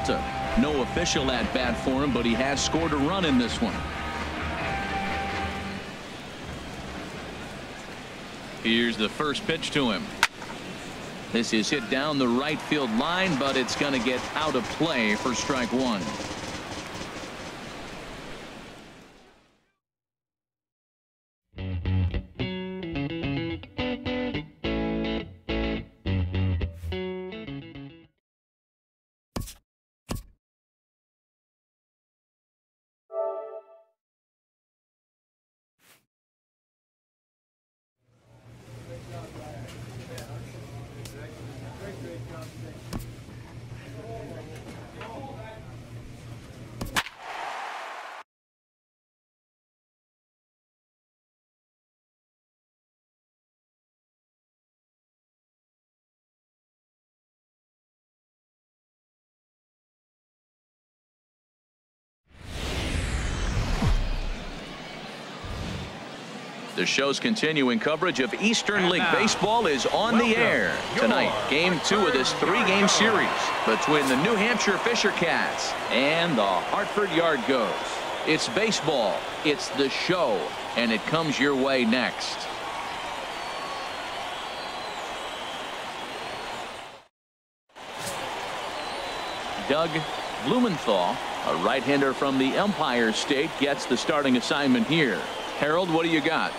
Peralta. No official at bat for him, but he has scored a run in this one. Here's the first pitch to him. This is hit down the right field line, but it's going to get out of play for strike one. The show's continuing coverage of Eastern League Baseball is on the air. Tonight, Game 2 of this 3-game series between the New Hampshire Fisher Cats and the Hartford Yard Goats. It's baseball, it's the show, and it comes your way next. Doug Blumenthal, a right-hander from the Empire State, gets the starting assignment here. Harold, what do you got?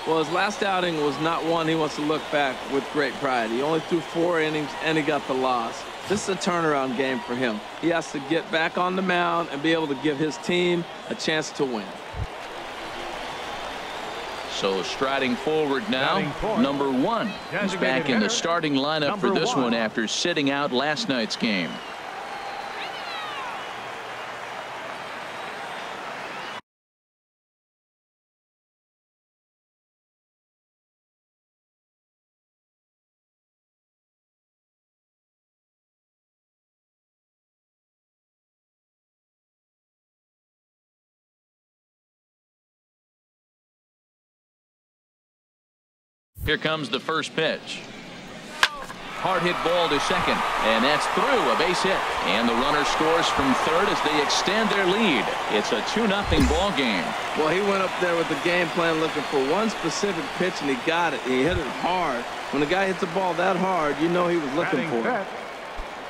Well, his last outing was not one he wants to look back with great pride. He only threw 4 innings, and he got the loss. This is a turnaround game for him. He has to get back on the mound and be able to give his team a chance to win. So striding forward now, number 1. He's back in the starting lineup for this one after sitting out last night's game. Here comes the first pitch. Hard hit ball to second, and that's through, a base hit. And the runner scores from third as they extend their lead. It's a 2-0 ball game. Well, he went up there with the game plan looking for one specific pitch, and he got it. He hit it hard. When the guy hits the ball that hard, you know he was looking for it.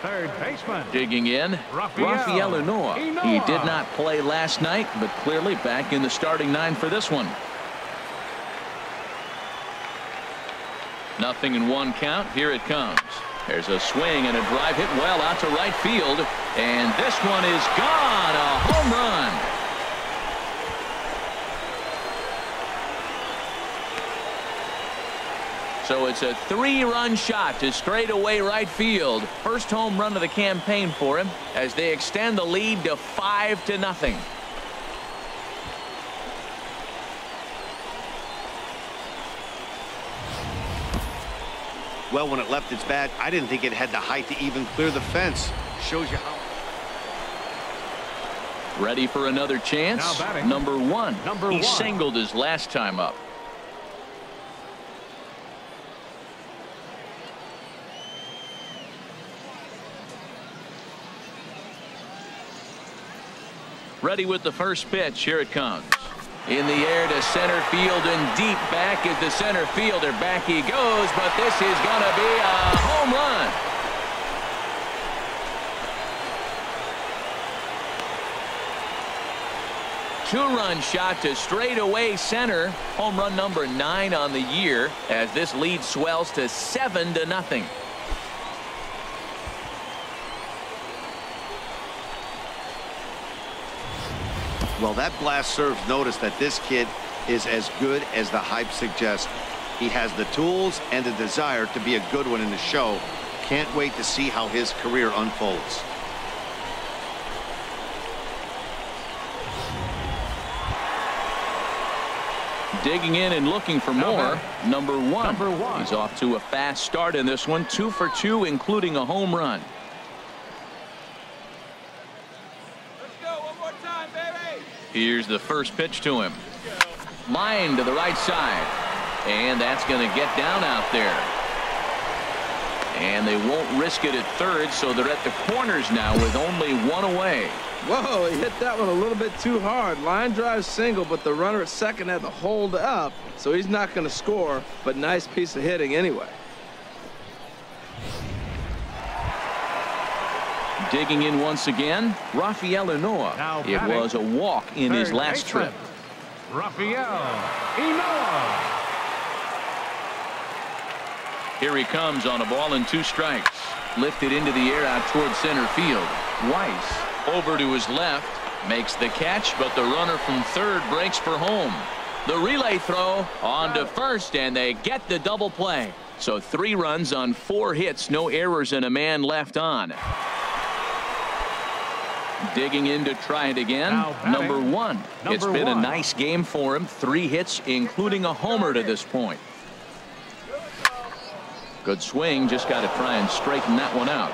Third baseman. Digging in, Rafael Inoa. He did not play last night, but clearly back in the starting 9 for this one. 0-1 count. Here it comes. There's a swing and a drive hit well out to right field, and this one is gone. A home run. So it's a 3-run shot to straightaway right field. First home run of the campaign for him as they extend the lead to 5-0. Well, when it left its bat, I didn't think it had the height to even clear the fence. Shows you how. Ready for another chance. Number 1. He singled his last time up. Ready with the first pitch. Here it comes. In the air to center field and deep back is the center fielder. Back he goes, but this is going to be a home run. Two-run shot to straightaway center. Home run number 9 on the year as this lead swells to 7-0. Well, that blast serves notice that this kid is as good as the hype suggests. He has the tools and the desire to be a good one in the show. Can't wait to see how his career unfolds. Digging in and looking for more. Number 1. He's off to a fast start in this one. 2 for 2, including a home run. Here's the first pitch to him. Line to the right side. And that's going to get down out there. And they won't risk it at third, so they're at the corners now with only one away. Whoa, he hit that one a little bit too hard. Line drive single, but the runner at second had to hold up, so he's not going to score, but nice piece of hitting anyway. Digging in once again, Rafael Inoa. It was a walk in his last trip. Rafael Inoa. Here he comes on a ball and 2 strikes. Lifted into the air out toward center field. Weiss over to his left, makes the catch, but the runner from third breaks for home. The relay throw on to first, and they get the double play. So 3 runs on 4 hits, no errors, and a man left on. Digging in to try it again. Number 1. It's been a nice game for him. 3 hits, including a homer to this point. Good swing. Just got to try and straighten that one out.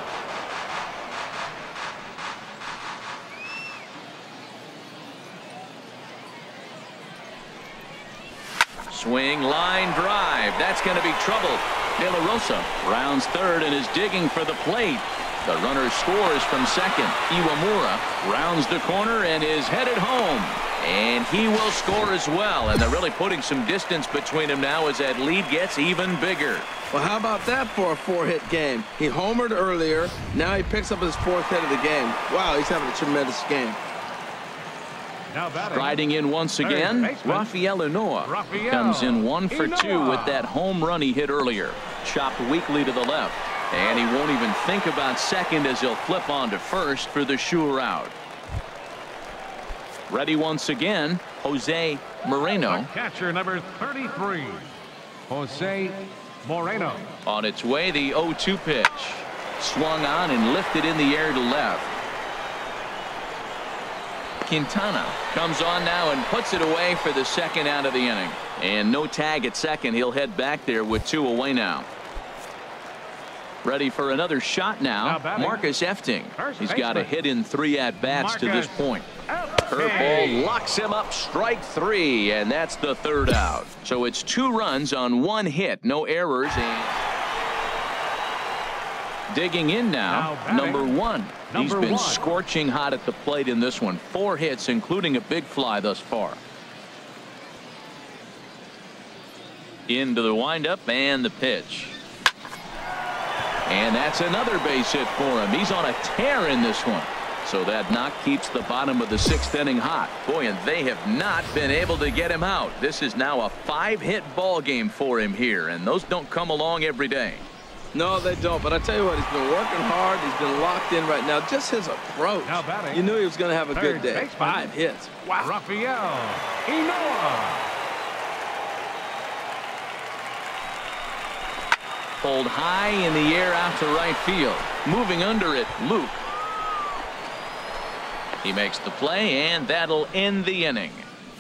Swing, line drive. That's going to be trouble. De La Rosa rounds third and is digging for the plate. The runner scores from second. Iwamura rounds the corner and is headed home. And he will score as well. And they're really putting some distance between them now as that lead gets even bigger. Well, how about that for a 4-hit game? He homered earlier. Now he picks up his 4th hit of the game. Wow, he's having a tremendous game. Riding in once again, Rafael Inoa comes in 1 for 2 with that home run he hit earlier. Chopped weakly to the left. And he won't even think about second as he'll flip on to first for the sure out. Ready once again, Jose Moreno. Catcher number 33, Jose Moreno. On its way, the 0-2 pitch. Swung on and lifted in the air to left. Quintana comes on now and puts it away for the second out of the inning. And no tag at second. He'll head back there with 2 away now. Ready for another shot now, Marcus Efting. He's got a hit in 3 at-bats to this point. Curveball locks him up, strike 3, and that's the 3rd out. So it's 2 runs on 1 hit, no errors. And digging in now, number 1. He's been scorching hot at the plate in this one. 4 hits, including a big fly thus far. Into the windup and the pitch. And that's another base hit for him. He's on a tear in this one. So that knock keeps the bottom of the 6th inning hot. Boy, and they have not been able to get him out. This is now a 5-hit ball game for him here, and those don't come along every day. No, they don't. But I tell you what, he's been working hard. He's been locked in right now. Just his approach. You knew he was going to have a good day. 5 hits. Wow. Rafael Inoa. Pulled high in the air out to right field. Moving under it, Luke. He makes the play, and that'll end the inning.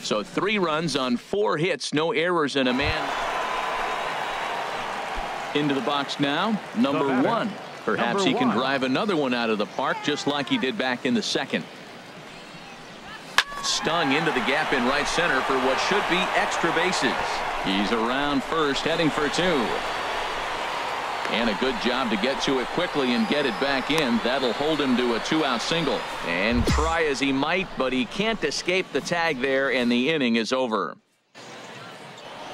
So 3 runs on 4 hits, no errors, and a man. Into the box now, number 1. Perhaps he can drive another one out of the park just like he did back in the 2nd. Stung into the gap in right center for what should be extra bases. He's around first, heading for 2. And a good job to get to it quickly and get it back in. That'll hold him to a 2-out single. And try as he might, but he can't escape the tag there, and the inning is over.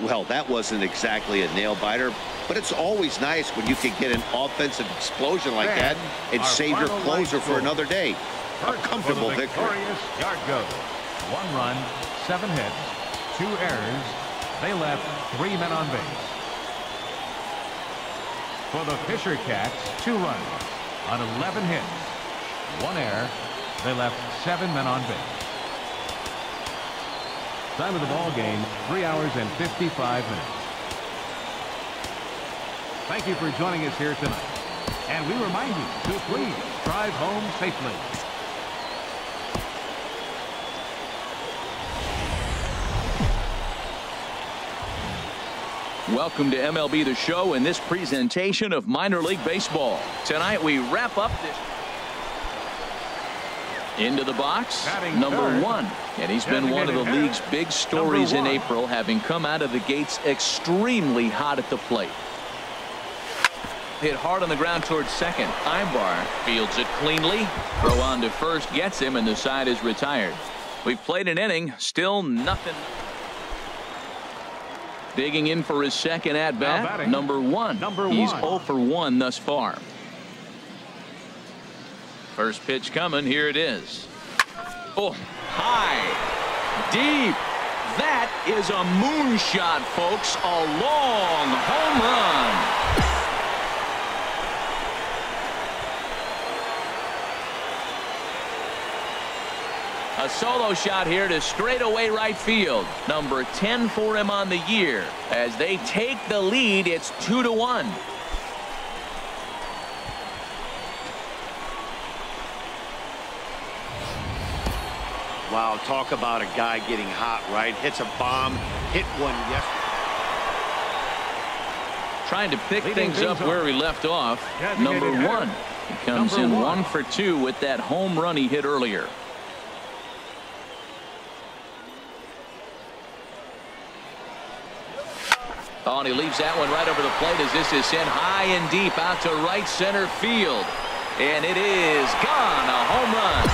Well, that wasn't exactly a nail-biter, but it's always nice when you can get an offensive explosion like that and save your closer for another day. A comfortable victory. Yard goes. 1 run, 7 hits, 2 errors. They left 3 men on base. For the Fisher Cats, 2 runs on 11 hits, 1 error. They left 7 men on base. Time of the ball game, 3 hours and 55 minutes. Thank you for joining us here tonight. And we remind you to please drive home safely. Welcome to MLB The Show and this presentation of minor league baseball. Tonight we wrap up this. Into the box, number 1. And he's been one of the league's big stories in April, having come out of the gates extremely hot at the plate. hit hard on the ground towards second. Ibar fields it cleanly. Throw on to first gets him, and the side is retired. We've played an inning, still nothing. Digging in for his second at-bat, number one. He's 0 for 1 thus far. First pitch coming. Here it is. Oh, high, deep. That is a moonshot, folks. A long home run. A solo shot here to straightaway right field. Number 10 for him on the year. As they take the lead, it's 2-1. Wow, talk about a guy getting hot, right? Hits a bomb, hit one yesterday. Trying to pick things up where he left off. Number 1. He comes in 1 for 2 with that home run he hit earlier. Oh, and he leaves that one right over the plate as this is sent high and deep out to right center field. And it is gone. A home run.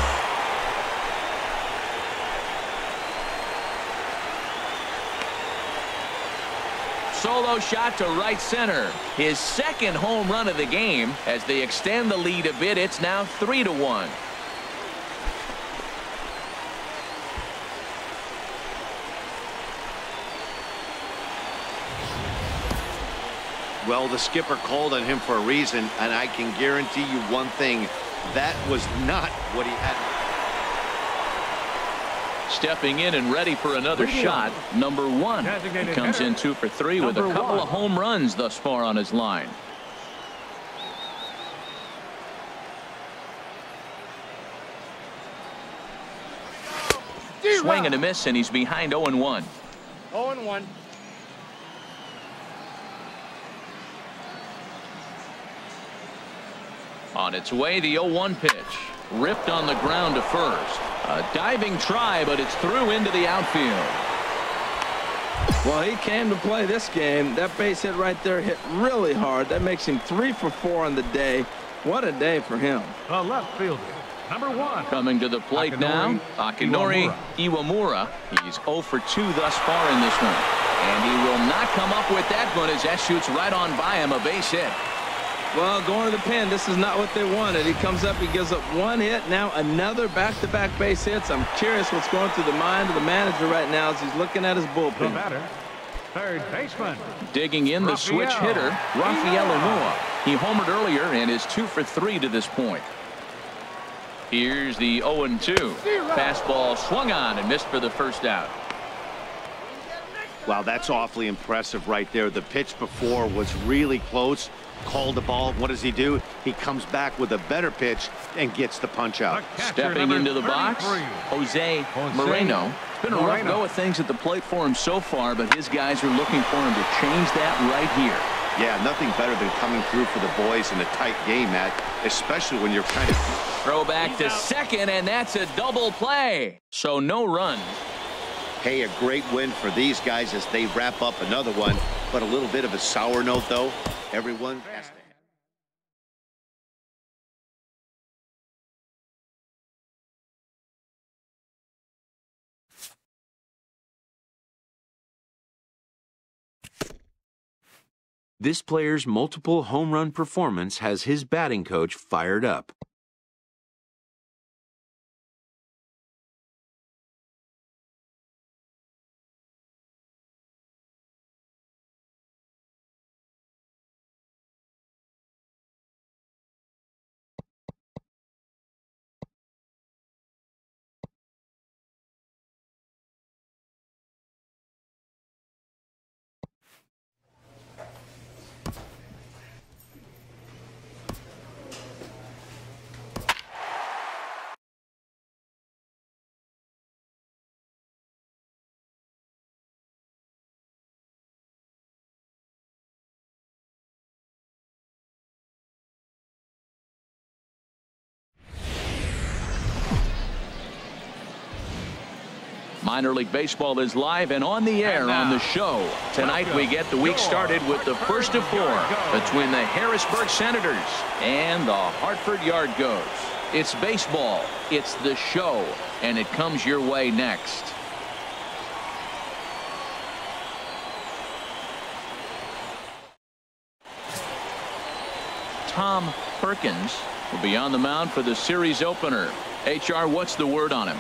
Solo shot to right center. His second home run of the game. As they extend the lead a bit, it's now 3-1. Well, the skipper called on him for a reason, and I can guarantee you one thing. That was not what he had. Stepping in and ready for another shot, number 1. He comes in 2 for 3 with a couple of home runs thus far on his line. Swing and a miss, and he's behind 0-1. 0-1. On its way, the 0-1 pitch. Ripped on the ground to first. A diving try, but it's through into the outfield. Well, he came to play this game. That base hit right there hit really hard. That makes him 3 for 4 on the day. What a day for him. The left fielder, number 1. Coming to the plate now, Akinori Iwamura. He's 0 for 2 thus far in this one. And he will not come up with that one as that shoots right on by him, a base hit. Well, going to the pen, this is not what they wanted. He comes up, he gives up 1 hit, now another back-to-back base hits. I'm curious what's going through the mind of the manager right now as he's looking at his bullpen. The batter, third baseman. Digging in, the switch hitter, Rafael Onoa. He homered earlier and is 2 for 3 to this point. Here's the 0-2. Fastball swung on and missed for the first out. Wow, that's awfully impressive right there. The pitch before was really close. Called the ball. What does he do? He comes back with a better pitch and gets the punch out. Stepping into the box, Jose Moreno. It's been a rough go of things at the plate for him so far, but his guys are looking for him to change that right here. Yeah, nothing better than coming through for the boys in a tight game, Matt, especially when you're kind of... Throw back to second, and that's a double play. So no run. Hey, a great win for these guys as they wrap up another one, but a little bit of a sour note, though. Everyone has to... This player's multiple home run performance has his batting coach fired up. Minor League Baseball is live and on the air on the show. Tonight we get the week started with the first of 4 between the Harrisburg Senators and the Hartford Yard Goats. It's baseball, it's the show, and it comes your way next. Tom Perkins will be on the mound for the series opener. HR, what's the word on him?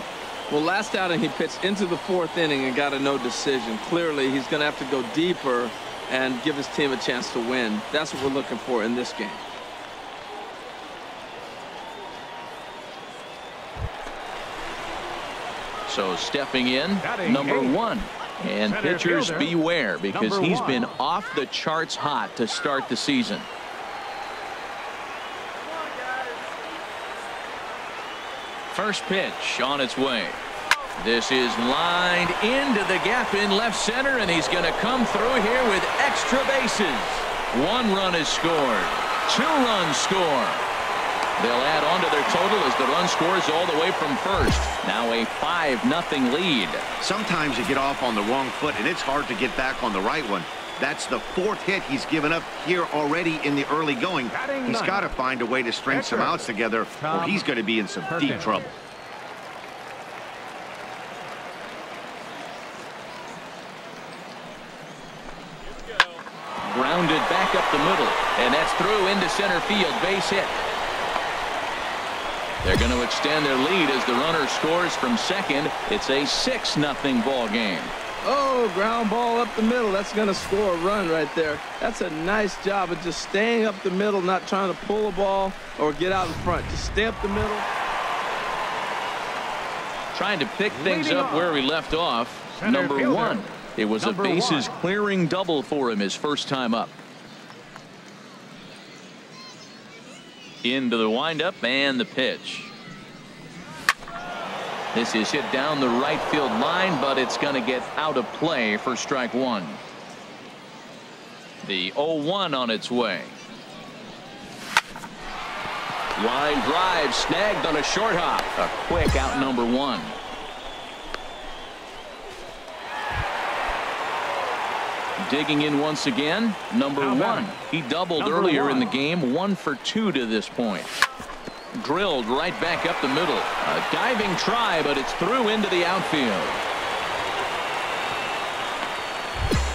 Well, last outing he pitched into the 4th inning and got a no decision. Clearly, he's going to have to go deeper and give his team a chance to win. That's what we're looking for in this game. So stepping in, number 1. And pitchers beware, because he's been off the charts hot to start the season. First pitch on its way. This is lined into the gap in left center, and he's going to come through here with extra bases. 1 run is scored. 2 runs score. They'll add on to their total as the run scores all the way from first. Now a 5-0 lead. Sometimes you get off on the wrong foot, and it's hard to get back on the right one. That's the 4th hit he's given up here already in the early going. He's got to find a way to string some outs together, or he's going to be in some deep trouble. Grounded back up the middle, and that's through into center field. Base hit. They're going to extend their lead as the runner scores from second. It's a 6-0 ball game. Oh, ground ball up the middle. That's going to score a run right there. That's a nice job of just staying up the middle, not trying to pull a ball or get out in front. Just stay up the middle. Trying to pick things up where we left off. Number 1. It was a bases clearing double for him his first time up. Into the windup and the pitch. This is hit down the right field line, but it's going to get out of play for strike 1. The 0-1 on its way. Line drive snagged on a short hop. A quick out, number 1. Digging in once again, number 1. He doubled earlier in the game, 1 for 2 to this point. Drilled right back up the middle. A diving try, but it's through into the outfield.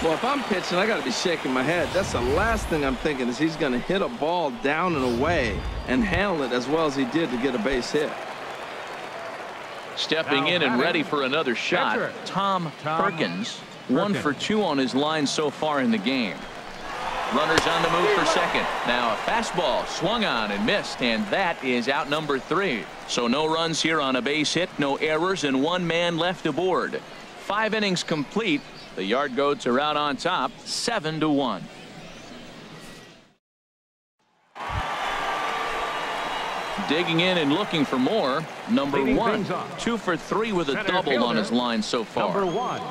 Well, if I'm pitching, I got to be shaking my head. That's the last thing I'm thinking, is he's going to hit a ball down and away and handle it as well as he did to get a base hit. Stepping in and ready for another shot, Tom Perkins. 1 for 2 on his line so far in the game. Runners on the move for second. Now a fastball swung on and missed, and that is out number 3. So no runs here on a base hit, no errors, and 1 man left aboard. 5 innings complete. The Yard Goats are out on top, 7-1. Digging in and looking for more. Number 1. 2 for 3 with a double on his line so far. Number 1.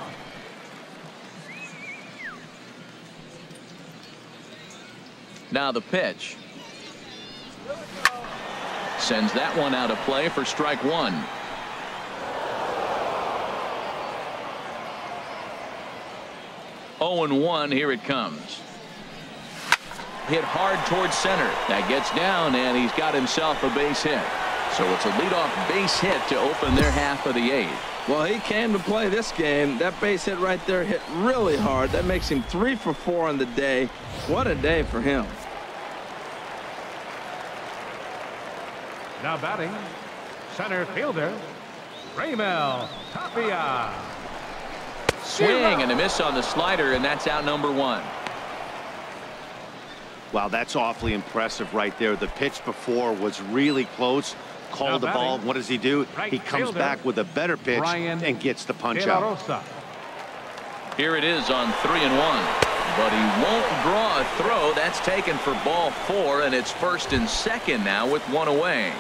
Now the pitch. Sends that one out of play for strike 1. Oh, 0-1. Here it comes. Hit hard towards center. That gets down, and he's got himself a base hit. So it's a leadoff base hit to open their half of the 8th. Well, he came to play this game. That base hit right there hit really hard. That makes him 3 for 4 on the day. What a day for him. Now batting, center fielder, Raimel Tapia. Swing and a miss on the slider, and that's out number 1. Wow, that's awfully impressive right there. The pitch before was really close. Called the ball. What does he do? He comes back with a better pitch and gets the punch out. Here it is on 3-1. But he won't draw a throw. That's taken for ball 4, and it's first and second now with 1 away.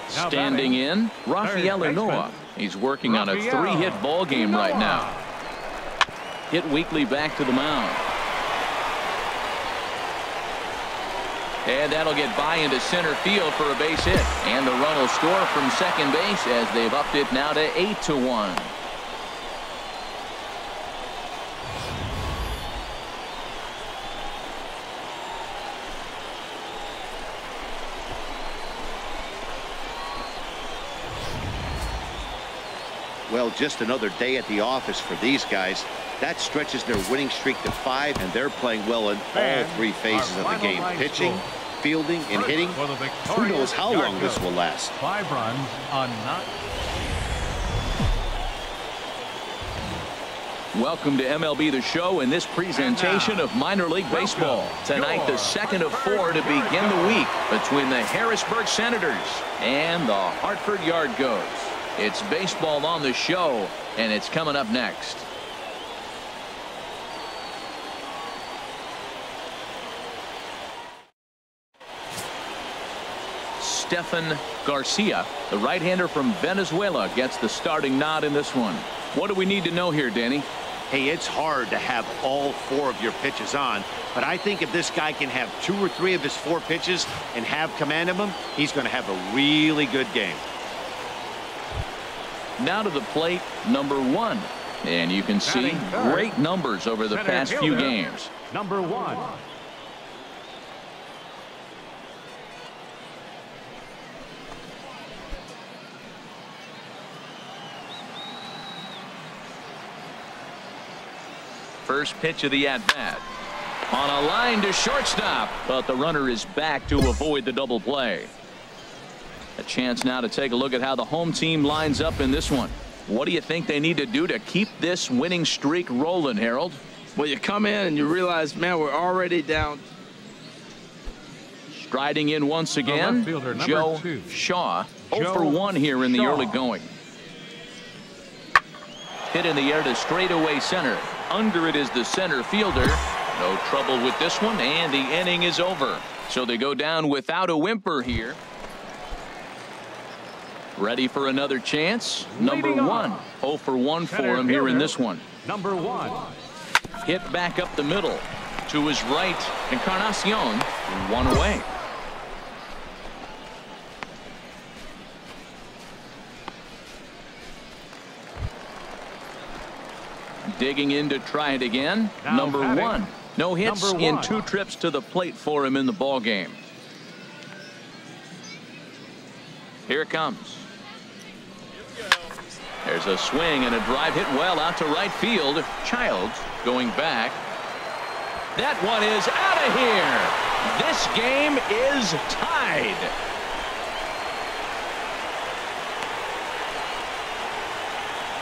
Standing in, Rafael Noah. He's working on a 3-hit ball game right now. Hit weakly back to the mound. And that'll get by into center field for a base hit. And the run will score from second base as they've upped it now to 8-1. Well, just another day at the office for these guys. That stretches their winning streak to 5, and they're playing well in all 3 phases of the game. Pitching, fielding, and hitting. Who knows how long this will last. 5 runs on not. Welcome to MLB The Show in this presentation of minor league baseball. Tonight, the second of 4 to begin the week between the Harrisburg Senators and the Hartford Yard Goats. It's baseball on the show, and it's coming up next. Stefan Garcia, the right-hander from Venezuela, gets the starting nod in this one. What do we need to know here, Danny? Hey, it's hard to have all 4 of your pitches on, but I think if this guy can have 2 or 3 of his 4 pitches and have command of them, he's going to have a really good game. Now to the plate, number 1. And you can see great numbers over the past few games. Number 1. First pitch of the at-bat. On a line to shortstop, but the runner is back to avoid the double play. A chance now to take a look at how the home team lines up in this one. What do you think they need to do to keep this winning streak rolling, Harold? Well, you come in and you realize, man, we're already down. Striding in once again, Joe Shaw. 0 for 1 here in the early going. Hit in the air to straightaway center. Under it is the center fielder. No trouble with this one, and the inning is over. So they go down without a whimper here. Ready for another chance? Number 1. 0 for 1 for him here in this one. Number 1. Hit back up the middle. To his right, Encarnacion. 1 away. Digging in to try it again. Number 1. No hits in 2 trips to the plate for him in the ball game. Here it comes. There's a swing and a drive hit well out to right field. Childs going back. That one is out of here. This game is tied.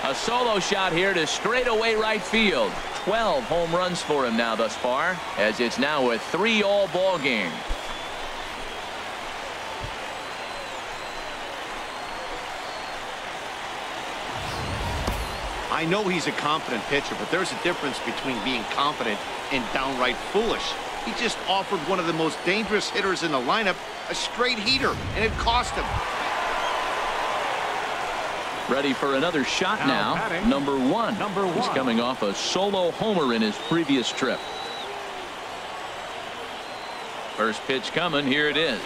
A solo shot here to straightaway right field. 12 home runs for him now thus far, as it's now a 3-all ball game. I know he's a confident pitcher, but there's a difference between being confident and downright foolish. He just offered one of the most dangerous hitters in the lineup a straight heater, and it cost him. Ready for another shot now. Number 1. He's coming off a solo homer in his previous trip. First pitch coming. Here it is.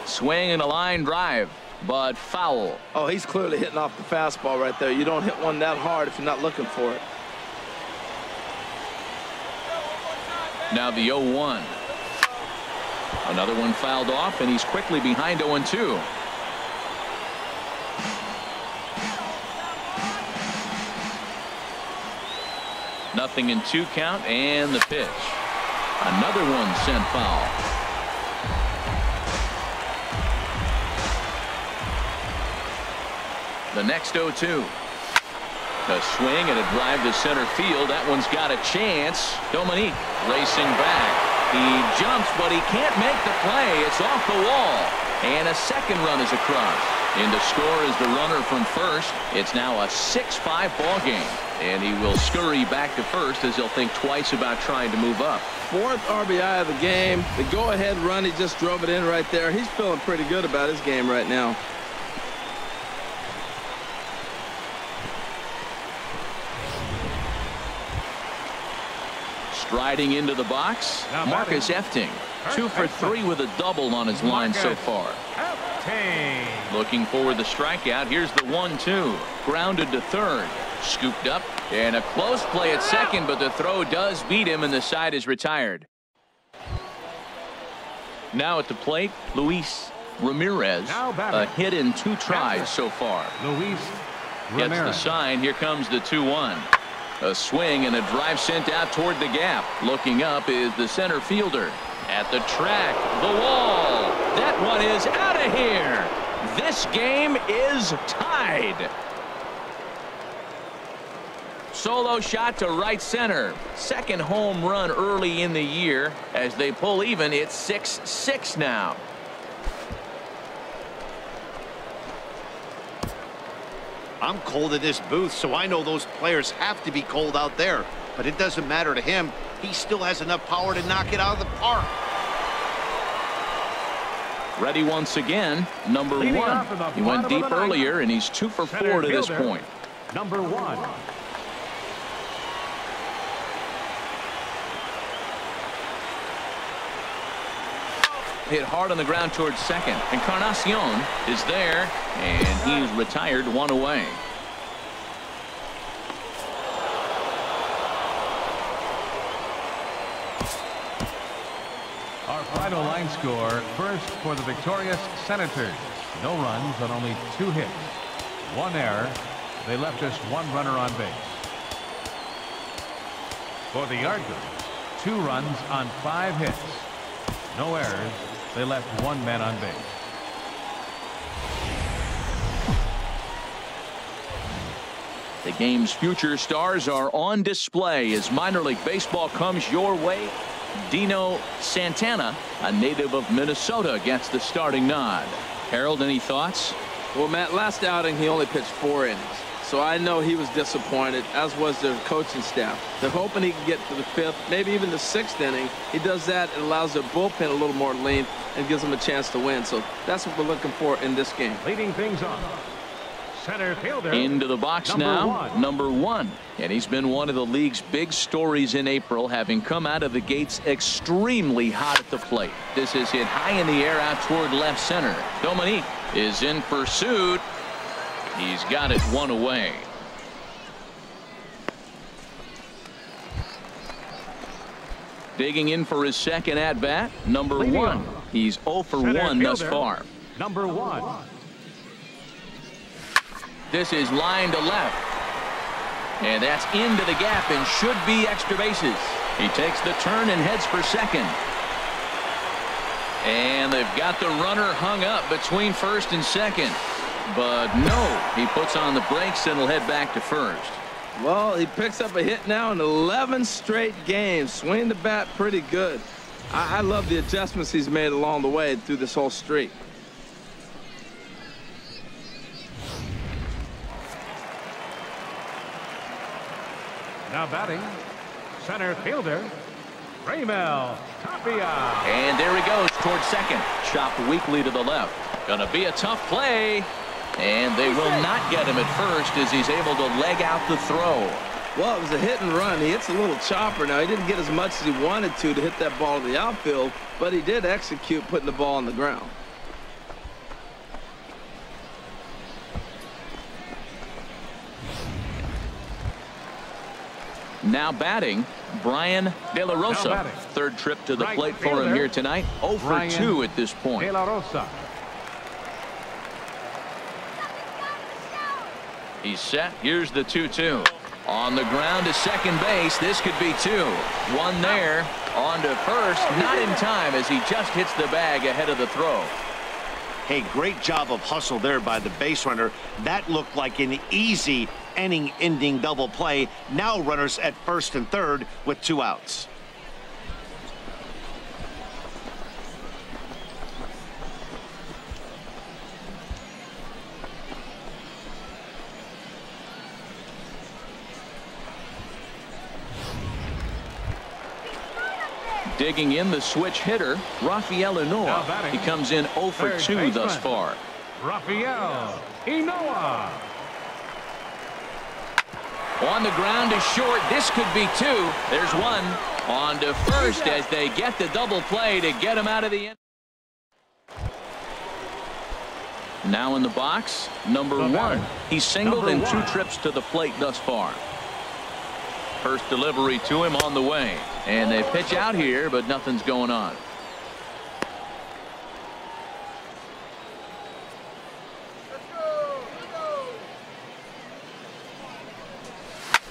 Swing and a line drive, but foul. Oh, he's clearly hitting off the fastball right there. You don't hit one that hard if you're not looking for it. Now the 0-1. Another one fouled off, and he's quickly behind 0-2. Nothing in 2 count, and the pitch. Another one sent foul. The next 0-2. A swing and a drive to center field. That one's got a chance. Dominique racing back. He jumps, but he can't make the play. It's off the wall. And a second run is across. In to score is the runner from first. It's now a 6-5 ball game. And he will scurry back to first as he'll think twice about trying to move up. 4th RBI of the game. The go-ahead run, he just drove it in right there. He's feeling pretty good about his game right now. Striding into the box, Marcus Efting. 2 for 3 with a double on his line so far. Looking for the strikeout. Here's the 1-2. Grounded to third. Scooped up. And a close play at second, but the throw does beat him, and the side is retired. Now at the plate, Luis Ramirez. A hit in 2 tries so far. Luis Gets Ramirez. the sign. Here comes the 2-1. A swing and a drive sent out toward the gap. Looking up is the center fielder. At the track, the wall. That one is out of here. This game is tied. Solo shot to right center. Second home run early in the year. As they pull even, it's 6-6 now. I'm cold in this booth, so I know those players have to be cold out there. But it doesn't matter to him. He still has enough power to knock it out of the park. Ready once again, number 1. He went deep earlier, and he's 2 for 4 to this point. Number 1. Hit hard on the ground towards second. Encarnacion is there, and he's retired 1 away. Our final line score, first for the victorious Senators. No runs on only 2 hits. 1 error. They left us 1 runner on base. For the Yardlers, 2 runs on 5 hits. No errors. They left 1 man on base. The game's future stars are on display as minor league baseball comes your way. Dino Santana, a native of Minnesota, gets the starting nod. Harold, any thoughts? Well, Matt, last outing he only pitched 4 innings. So I know he was disappointed, as was their coaching staff. They're hoping he can get to the 5th, maybe even the 6th inning. He does that, it allows their bullpen a little more length and gives them a chance to win. So that's what we're looking for in this game. Leading things on. Center fielder. Into the box now, number 1. And he's been one of the league's big stories in April, having come out of the gates extremely hot at the plate. This is hit high in the air out toward left center. Dominique is in pursuit. He's got it 1 away. Digging in for his second at bat, number 1. He's 0 for 1 thus far. Number 1. This is line to left. And that's into the gap and should be extra bases. He takes the turn and heads for second. And they've got the runner hung up between first and second. But no, he puts on the brakes and will head back to first. Well, he picks up a hit now in 11 straight games. Swing the bat pretty good. I love the adjustments he's made along the way through this whole streak. Now batting, center fielder, Raimel Tapia. And there he goes towards second. Chopped weakly to the left. Gonna be a tough play. And they will not get him at first as he's able to leg out the throw. Well, it was a hit and run. He hits a little chopper. Now, he didn't get as much as he wanted to hit that ball in the outfield, but he did execute putting the ball on the ground. Now batting, Brian De La Rosa. Third trip to the plate for him here tonight. 0 for 2 at this point. De La Rosa. He's set. Here's the 2-2. On the ground to second base. This could be 2. 1 there. On to first. Not in time as he just hits the bag ahead of the throw. Hey, great job of hustle there by the base runner. That looked like an easy inning-ending double play. Now runners at first and third with 2 outs. Digging in, the switch hitter, Rafael Inoa. He comes in 0 for 2 thus far. Rafael Inoa. On the ground is short. This could be 2. There's 1. On to first as they get the double play to get him out of the end. Now in the box, number 1. He's singled in 2 trips to the plate thus far. First delivery to him on the way. And they pitch out here, but nothing's going on.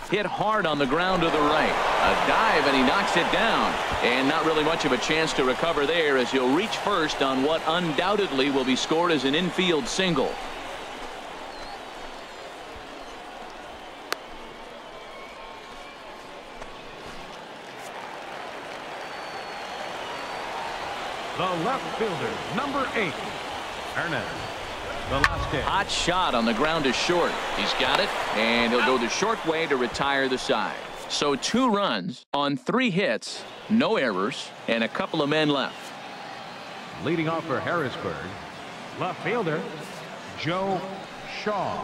Hit hard on the ground to the right. A dive, and he knocks it down. And not really much of a chance to recover there as he'll reach first on what undoubtedly will be scored as an infield single. The left fielder, number 8, Hernandez. The last hit. Hot shot on the ground is short. He's got it, and he'll go the short way to retire the side. So 2 runs on 3 hits, no errors, and a couple of men left. Leading off for Harrisburg, left fielder, Joe Shaw.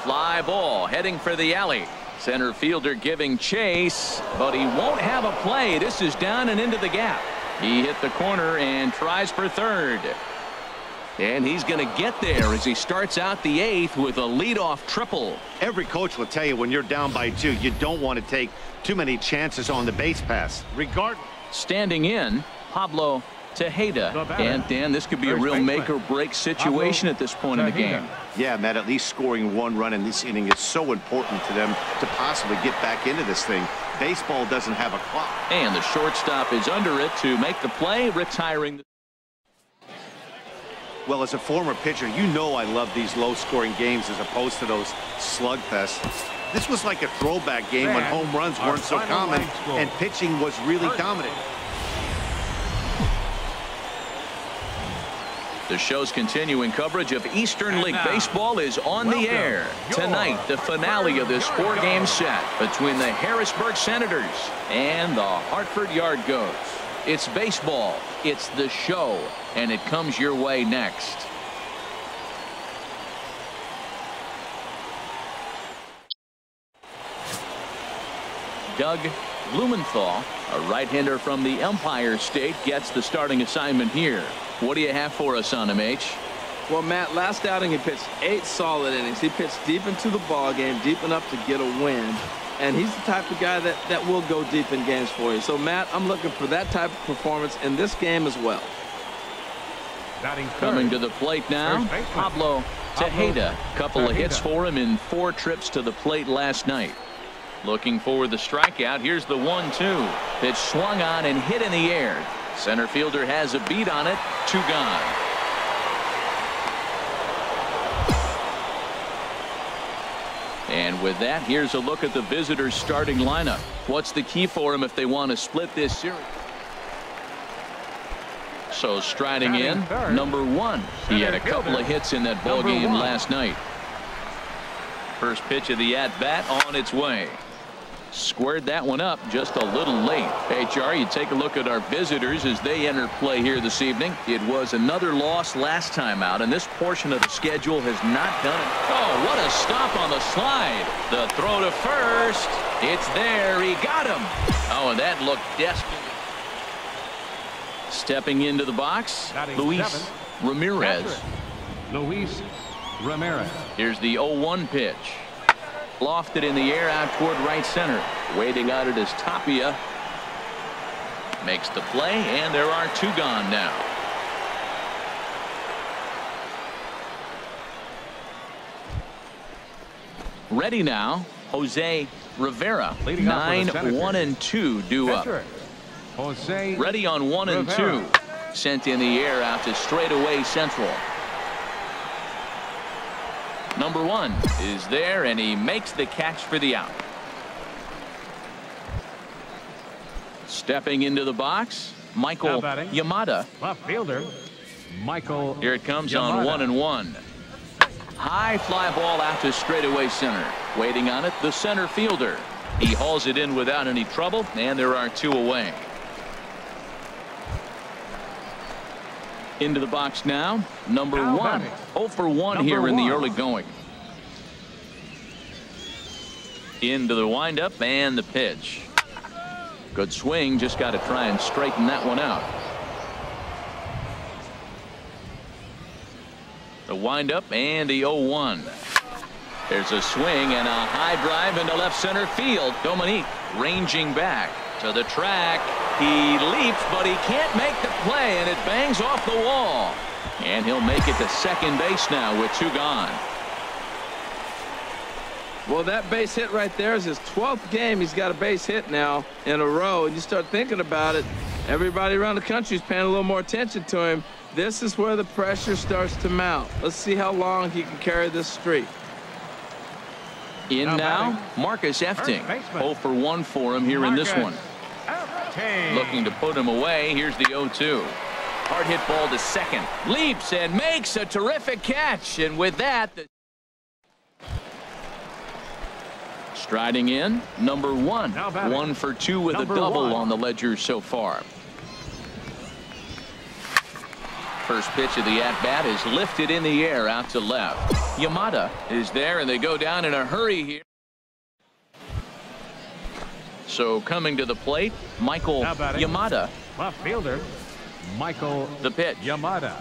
Fly ball heading for the alley. Center fielder giving chase, but he won't have a play. This is down and into the gap. He hit the corner and tries for third. And he's going to get there as he starts out the 8th with a leadoff triple. Every coach will tell you when you're down by 2, you don't want to take too many chances on the base pass. Standing in, Pablo Tejeda. And Dan, this could be a real make-or-break situation at this point in the game. Yeah, Matt, at least scoring 1 run in this inning is so important to them to possibly get back into this thing. Baseball doesn't have a clock. And the shortstop is under it to make the play, retiring. Well, as a former pitcher, you know I love these low-scoring games as opposed to those slugfests. This was like a throwback game when home runs weren't so common and pitching was really dominant. The show's continuing coverage of Eastern League Baseball is on the air. Tonight, the finale of this 4-game set between the Harrisburg Senators and the Hartford Yard Goats. It's baseball, it's the show, and it comes your way next. Doug Blumenthal, a right-hander from the Empire State, gets the starting assignment here. What do you have for us on him, H? Well, Matt, last outing he pitched 8 solid innings. He pitched deep into the ball game, deep enough to get a win. And he's the type of guy that will go deep in games for you. So, Matt, I'm looking for that type of performance in this game as well. Coming to the plate now, Pablo Tejeda. Couple of hits for him in 4 trips to the plate last night. Looking for the strikeout. Here's the 1-2. Pitch swung on and hit in the air. Center fielder has a beat on it. 2 gone. And with that, here's a look at the visitors' starting lineup. What's the key for them if they want to split this series? So striding in, number 1. He had a couple of hits in that ball game last night. First pitch of the at-bat on its way. Squared that one up just a little late. HR, you take a look at our visitors as they enter play here this evening. It was another loss last time out, and this portion of the schedule has not done it. Oh, what a stop on the slide. The throw to first. It's there. He got him. Oh, and that looked desperate. Stepping into the box, Luis Ramirez. Luis Ramirez. Here's the 0-1 pitch. Lofted in the air out toward right center. Waiting on it is Tapia. Makes the play, and there are 2 gone now. Ready now, Jose Rivera. 9-1-2 due up. Jose Ready on 1 and 2. Sent in the air out to straightaway central. Number 1 is there, and he makes the catch for the out. Stepping into the box, Michael Yamada. Left fielder, Michael. Here it comes Yamada. on 1-1. High fly ball out to straightaway center. Waiting on it, the center fielder. He hauls it in without any trouble, and there are 2 away. Into the box now, number 1. 0 for 1 here in the early going. Into the windup and the pitch. Good swing, just got to try and straighten that one out. The windup and the 0-1. There's a swing and a high drive into left center field. Dominique ranging back to the track. He leaps, but he can't make the play, and it bangs off the wall. And he'll make it to second base now with 2 gone. Well, that base hit right there is his 12th game. He's got a base hit now in a row. And you start thinking about it, everybody around the country is paying a little more attention to him. This is where the pressure starts to mount. Let's see how long he can carry this streak. In now, Marcus Efting. 0 for 1 for him here in this one. Looking to put him away. Here's the 0-2. Hard hit ball to second. Leaps and makes a terrific catch. And with that, striding in, number 1. 1 for 2 with a double on the ledger so far. First pitch of the at-bat is lifted in the air out to left. Yamada is there, and they go down in a hurry here. So coming to the plate, Michael Yamada. Left fielder, Michael the pitch. Yamada.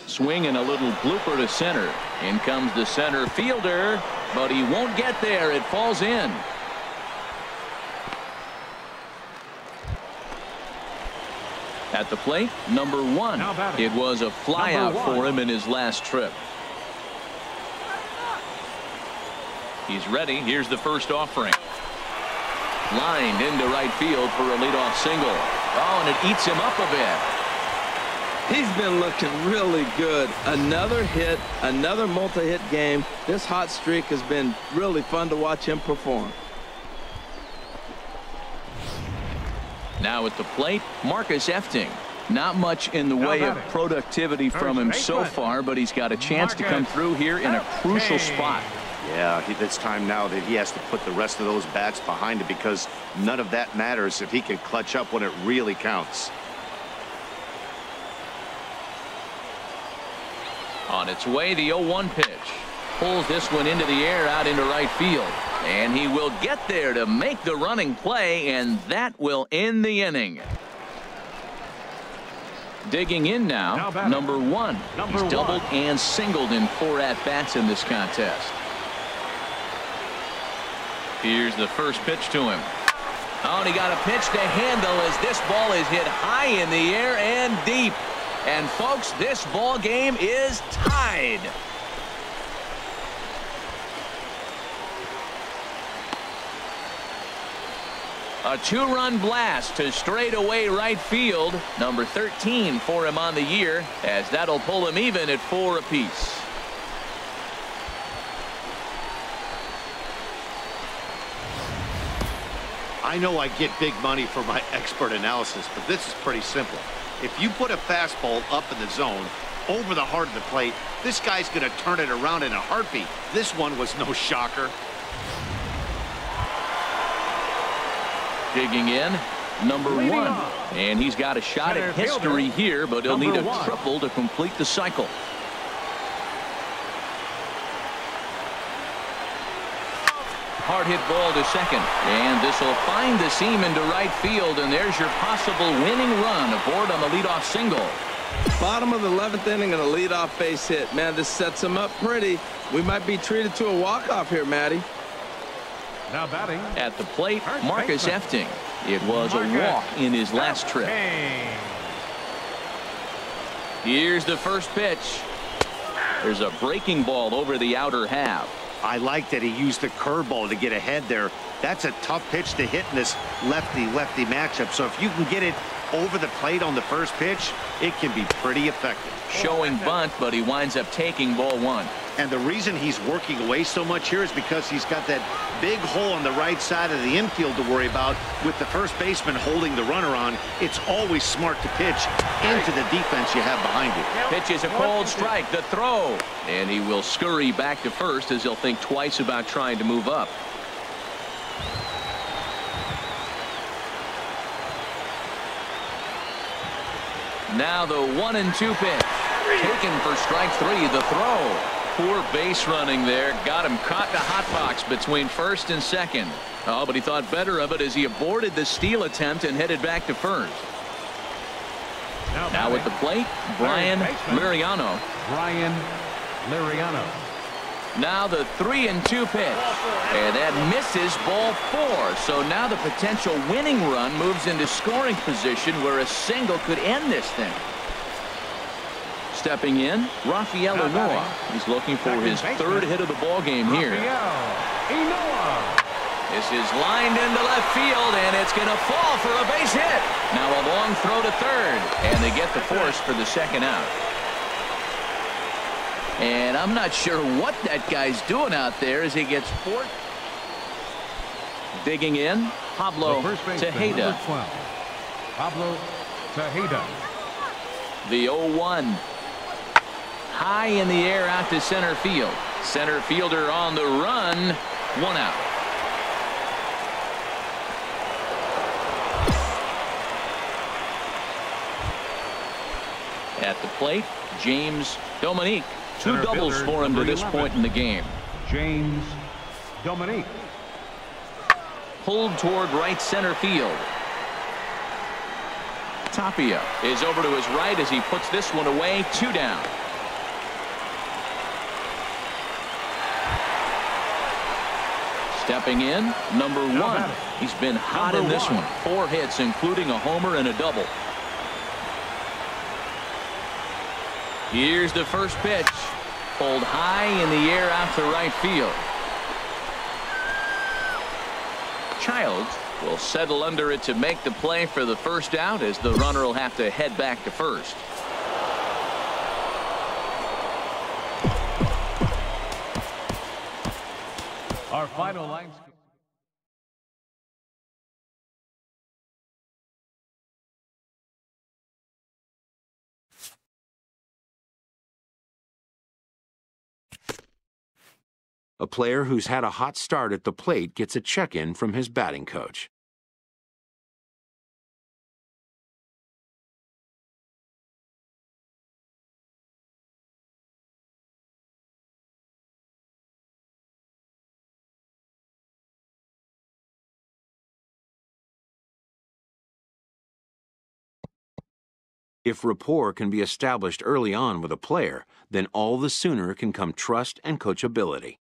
Swing and a little blooper to center. In comes the center fielder, but he won't get there. It falls in. At the plate, number 1. It was a flyout for him in his last trip. He's ready. Here's the first offering. Lined into right field for a leadoff single. Oh, and it eats him up a bit. He's been looking really good. Another hit, another multi-hit game. This hot streak has been really fun to watch him perform. Now at the plate, Marcus Efting. Not much in the way of productivity from him so far, but he's got a chance to come through here in a crucial spot. Yeah, it's time now that he has to put the rest of those bats behind it, because none of that matters if he can clutch up when it really counts. On its way, the 0-1 pitch. Pulls this one into the air out into right field. And he will get there to make the running play, and that will end the inning. Digging in now, number 1. He's doubled and singled in 4 at-bats in this contest. Here's the first pitch to him. Oh, and he got a pitch to handle as this ball is hit high in the air and deep. And folks, this ball game is tied. A 2-run blast to straightaway right field. Number 13 for him on the year, as that'll pull him even at 4 apiece. I know I get big money for my expert analysis, but this is pretty simple. If you put a fastball up in the zone over the heart of the plate, this guy's going to turn it around in a heartbeat. This one was no shocker. Digging in, number 1. And he's got a shot at history here, but he'll need a triple to complete the cycle. Hard hit ball to second, and this will find the seam into right field, and there's your possible winning run aboard on the leadoff single. Bottom of the 11th inning and a leadoff base hit. Man, this sets him up pretty. We might be treated to a walk-off here, Matty. Now batting at the plate, Marcus Efting. It was a walk in his last trip. Here's the first pitch. There's a breaking ball over the outer half. I like that he used the curveball to get ahead there. That's a tough pitch to hit in this lefty-lefty matchup. So if you can get it over the plate on the first pitch, it can be pretty effective. Showing bunt, but he winds up taking ball 1. And the reason he's working away so much here is because he's got that big hole on the right side of the infield to worry about. With the first baseman holding the runner on, it's always smart to pitch into the defense you have behind you. Pitch is a cold strike, the throw. And he will scurry back to first as he'll think twice about trying to move up. Now the 1-2 pitch. Taken for strike 3, the throw. poor base running there. Got him caught in a hot box between first and second. Oh, but he thought better of it as he aborted the steal attempt and headed back to first. Now at the plate, Brian Liriano. Brian Liriano. Now the 3-2 pitch. And that misses, ball 4. So now the potential winning run moves into scoring position where a single could end this thing. Stepping in, Rafael Inoa. He's looking for his 3rd hit of the ball game here. This is lined into left field, and it's going to fall for a base hit. Now a long throw to third, and they get the force for the 2nd out. And I'm not sure what that guy's doing out there as he gets fourth. Digging in, Pablo Tejeda. Pablo Tejeda. The 0-1. High in the air out to center field. Center fielder on the run. 1 out. At the plate, James Dominique. 2 doubles for him to this point in the game. James Dominique. Pulled toward right center field. Tapia is over to his right as he puts this one away. 2 down. Stepping in, number 1. He's been hot in this one. 4 hits, including a homer and a double. Here's the first pitch. Pulled high in the air out to right field. Childs will settle under it to make the play for the 1st out as the runner will have to head back to first. Our final line. A player who's had a hot start at the plate gets a check-in from his batting coach. If rapport can be established early on with a player, then all the sooner can come trust and coachability.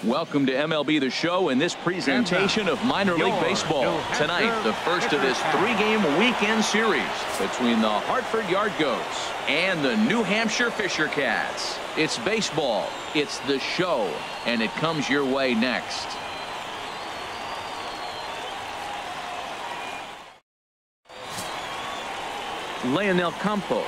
Welcome to MLB The Show and this presentation of minor league baseball. Tonight, the first of this 3-game weekend series between the Hartford Yard Goats and the New Hampshire Fisher Cats. It's baseball, it's the show, and it comes your way next. Leonel Campos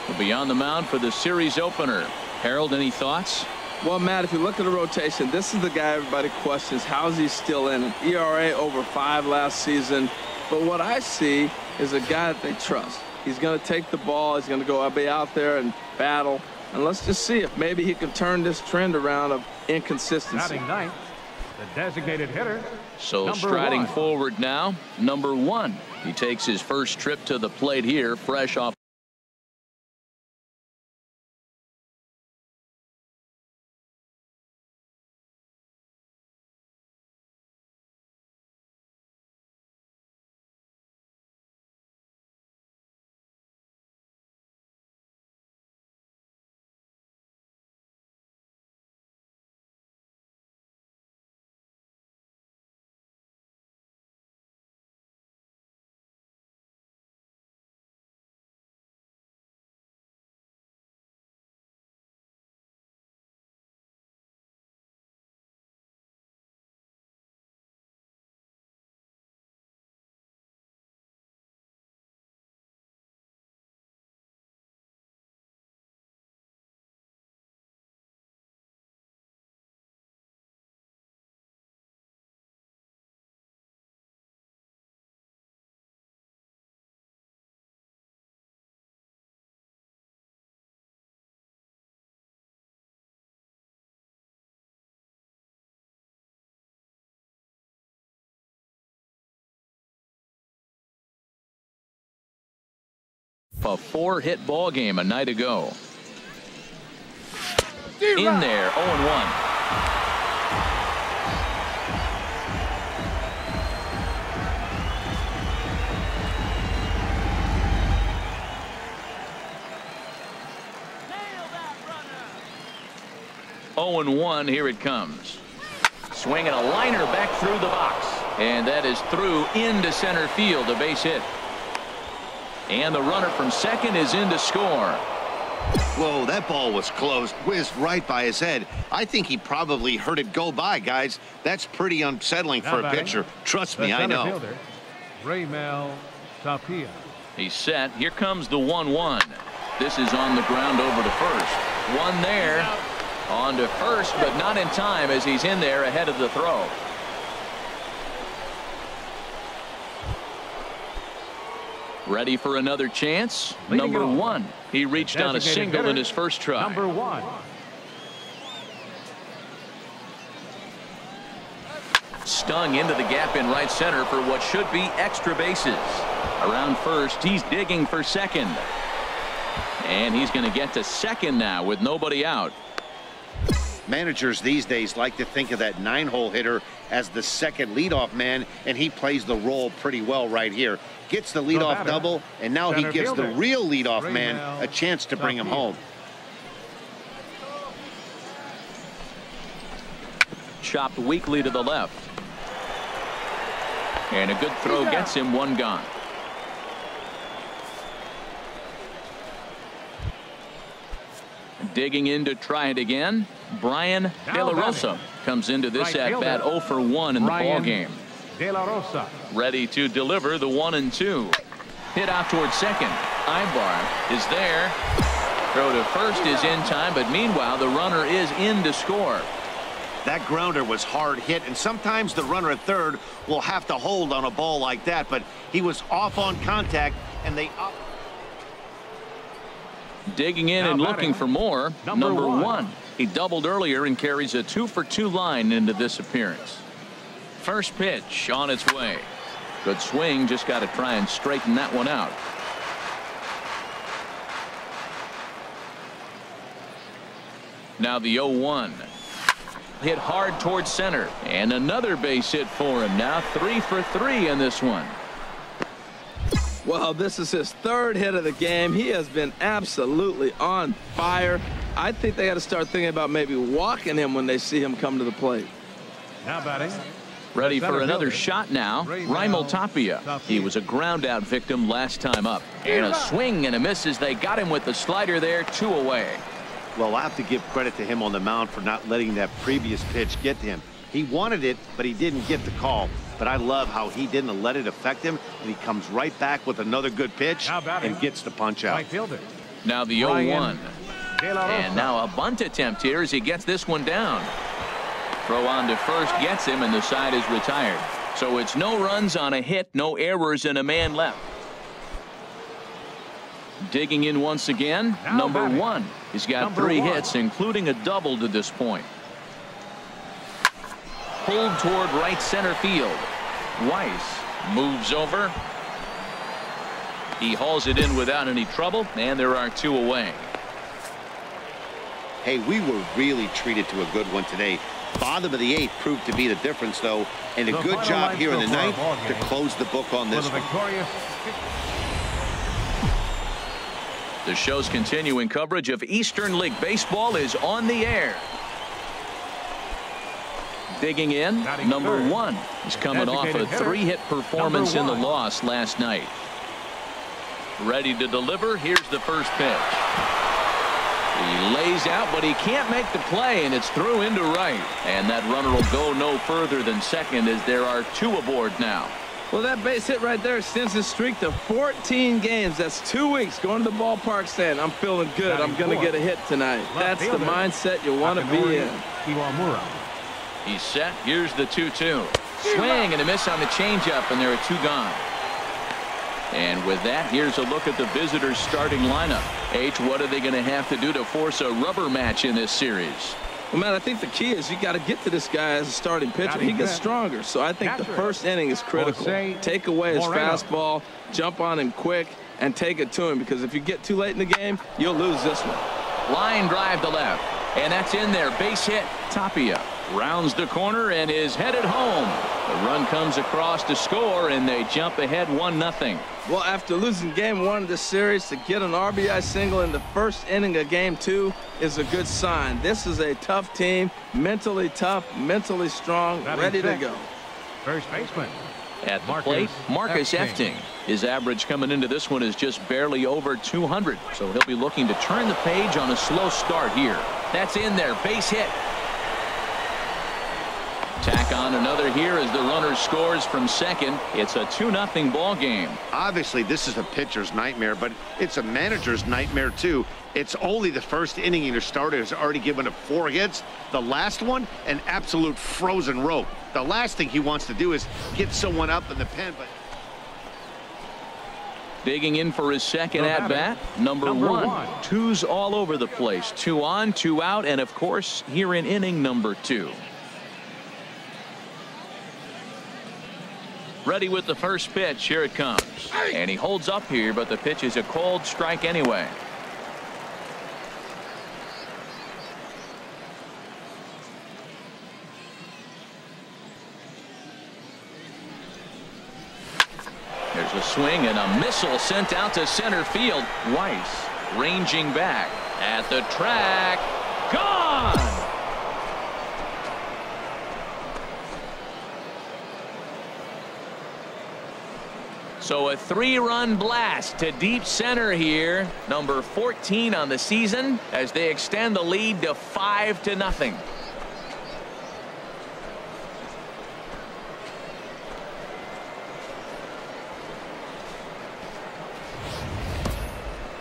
will be on the mound for the series opener. Harold, any thoughts? Well, Matt, if you look at the rotation, this is the guy everybody questions. How is he still in it? ERA over 5 last season. But what I see is a guy that they trust. He's going to take the ball. He's going to go be out there and battle. And let's just see if maybe he can turn this trend around of inconsistency. Batting ninth, the designated hitter. So striding forward now, number 1. He takes his first trip to the plate here, fresh off A 4-hit ball game a night ago. In there, 0-1. Oh and 1, here it comes. Swinging a liner back through the box. And that is through into center field, a base hit. And the runner from second is in to score. Whoa, that ball was close. Whizzed right by his head. I think he probably heard it go by, guys. That's pretty unsettling for a pitcher. Trust me, I know. Fielder, Raymel Tapia. He's set. Here comes the 1-1. This is on the ground over to first. One there. On to first, but not in time as he's in there ahead of the throw. Ready for another chance. Number 1. He reached on a single in his first try. Number 1. Stung into the gap in right center for what should be extra bases. Around first, he's digging for second. And he's going to get to second now with nobody out. Managers these days like to think of that 9-hole hitter as the second leadoff man, and he plays the role pretty well right here. Gets the leadoff double, and now he gives the real leadoff man a chance to bring him home. Chopped weakly to the left. And a good throw gets him one gone. Digging in to try it again. Brian De La Rosa comes into this at-bat 0 for 1 in the ball game. De La Rosa. Ready to deliver the 1-2. Hit out towards second. Ibar is there. Throw to first is in time, but meanwhile the runner is in to score. That grounder was hard hit, and sometimes the runner at third will have to hold on a ball like that, but he was off on contact, and they up. Digging in and looking for more. Number 1. He doubled earlier and carries a 2 for 2 line into this appearance. First pitch on its way. Good swing, just got to try and straighten that one out. Now the 0-1. Hit hard towards center, and another base hit for him. Now 3 for 3 in this one. Well, this is his third hit of the game. He has been absolutely on fire. I think they got to start thinking about maybe walking him when they see him come to the plate. Now batting. Ready for another shot now. Raymel Tapia. He was a ground out victim last time up. And a swing and a miss as they got him with the slider there, 2 away. Well, I have to give credit to him on the mound for not letting that previous pitch get to him. He wanted it, but he didn't get the call. But I love how he didn't let it affect him, and he comes right back with another good pitch and gets the punch out. Now the 0-1. And now a bunt attempt here as he gets this one down. Throw on to first gets him, and the side is retired. So it's no runs on a hit, no errors, and a man left. Digging in once again, number 1. He's got 3 hits, including a double to this point. Pulled toward right center field. Weiss moves over. He hauls it in without any trouble, and there are 2 away. Hey, we were really treated to a good one today. Bottom of the 8th proved to be the difference, though, and a good job here in the 9th to close the book on this one. The show's continuing coverage of Eastern League Baseball is on the air. Digging in, number 1. He's coming off a 3-hit performance in the loss last night. Ready to deliver. Here's the first pitch. He lays out, but he can't make the play, and it's through into right. And that runner will go no further than second as there are 2 aboard now. Well, that base hit right there extends his streak to 14 games. That's 2 weeks going to the ballpark saying, I'm feeling good. I'm going to get a hit tonight. That's the mindset you want to be in. He's set. Here's the 2-2. Swing and a miss on the changeup, and there are 2 gone. And with that, here's a look at the visitors' starting lineup. H, what are they going to have to do to force a rubber match in this series? Well, man, I think the key is you got to get to this guy as a starting pitcher. He gets stronger, so I think the first inning is critical. Take away his fastball, jump on him quick, and take it to him, because if you get too late in the game, you'll lose this one. Line drive to left, and that's in there. Base hit. Tapia rounds the corner and is headed home. The run comes across to score, and they jump ahead 1-0. Well, after losing game 1 of this series, to get an RBI single in the first inning of game 2 is a good sign. This is a tough team, mentally tough, mentally strong, ready to go. First baseman. At the plate, Marcus Efting. His average coming into this one is just barely over 200, so he'll be looking to turn the page on a slow start here. That's in there. Base hit. Tack on another here as the runner scores from second. It's a 2-0 ball game. Obviously, this is a pitcher's nightmare, but it's a manager's nightmare, too. It's only the first inning, and your starter has already given up 4 hits. The last one, an absolute frozen rope. The last thing he wants to do is get someone up in the pen, but... Digging in for his second at-bat, number one. Twos all over the place. 2 on, 2 out, and, of course, here in inning number 2. Ready with the first pitch. Here it comes. And he holds up here, but the pitch is a cold strike anyway. There's a swing and a missile sent out to center field. Weiss ranging back at the track. Gone! So a 3-run blast to deep center here. Number 14 on the season as they extend the lead to 5-0.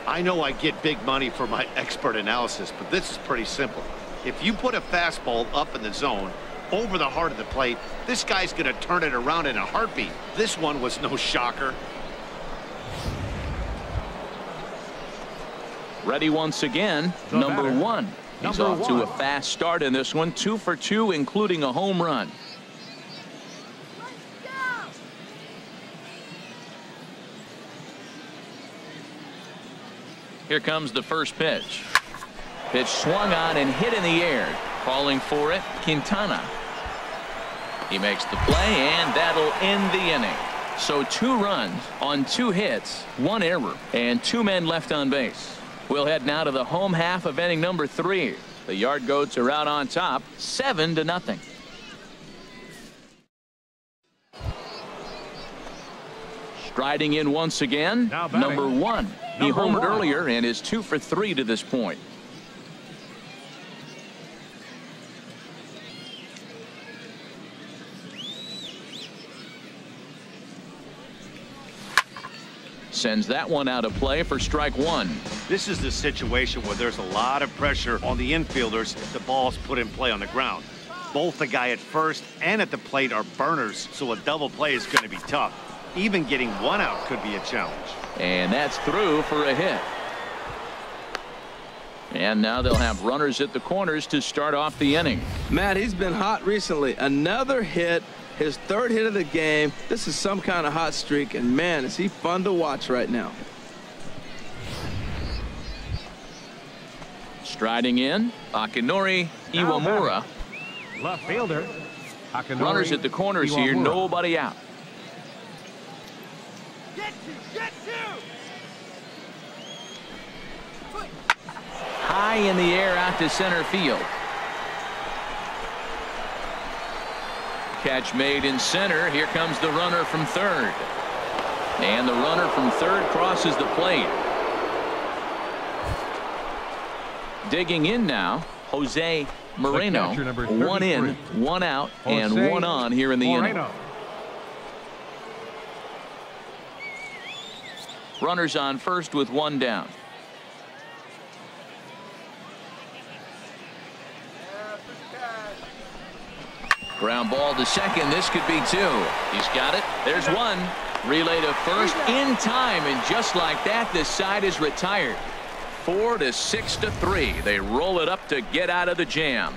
I know I get big money for my expert analysis, but this is pretty simple. If you put a fastball up in the zone over the heart of the plate, this guy's going to turn it around in a heartbeat. This one was no shocker. Ready once again, number 1. He's off to a fast start in this one. 2 for 2, including a home run. Here comes the first pitch. Pitch swung on and hit in the air. Calling for it, Quintana. He makes the play, and that'll end the inning. So 2 runs on 2 hits, 1 error, and 2 men left on base. We'll head now to the home half of inning number 3. The Yard Goats are out on top, 7-0. Striding in once again, number 1. He homered earlier and is 2 for 3 to this point. Sends that one out of play for strike 1. This is the situation where there's a lot of pressure on the infielders if the ball's put in play on the ground. Both the guy at first and at the plate are burners, so a double play is going to be tough. Even getting 1 out could be a challenge. And that's through for a hit. And now they'll have runners at the corners to start off the inning. Matt, he's been hot recently. Another hit, his 3rd hit of the game. This is some kind of hot streak, and man, is he fun to watch right now. Striding in, Akinori Iwamura. Left fielder. Akinori Runners at the corners here, nobody out. High in the air out to center field. Catch made in center. Here comes the runner from third. And the runner from third crosses the plate. Digging in now, Jose Moreno. 1 in, 1 out, and 1 on here in the inning. Runners on first with 1 down. Ground ball to second. This could be 2. He's got it. There's 1. Relay to first in time, and just like that, this side is retired. 4 to 6 to 3. They roll it up to get out of the jam.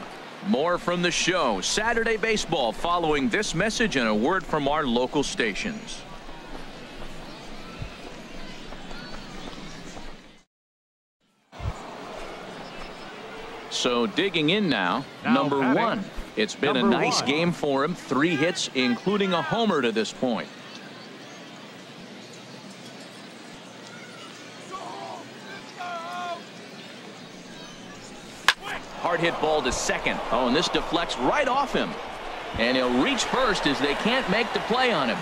More from the show. Saturday baseball following this message and a word from our local stations. So digging in now, number one. It's been a nice game for him. 3 hits, including a homer to this point. Hard hit ball to second. Oh, and this deflects right off him. And he'll reach first as they can't make the play on him.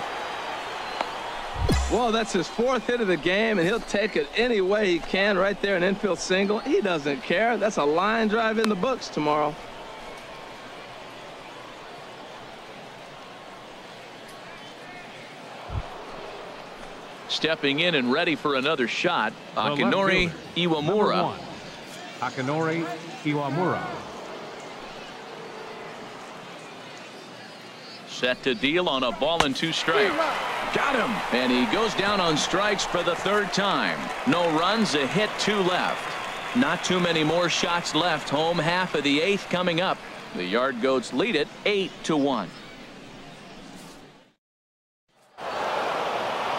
Well, that's his 4th hit of the game, and he'll take it any way he can. Right there, an infield single. He doesn't care. That's a line drive in the books tomorrow. Stepping in and ready for another shot, Akinori Iwamura. Akinori Iwamura. Set to deal on a ball and 2 strikes. Got him. And he goes down on strikes for the 3rd time. No runs, a hit, 2 left. Not too many more shots left. Home half of the 8th coming up. The Yard Goats lead it 8-1.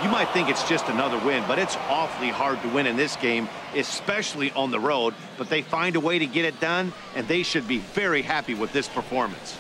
You might think it's just another win, but it's awfully hard to win in this game, especially on the road. But they find a way to get it done, and they should be very happy with this performance.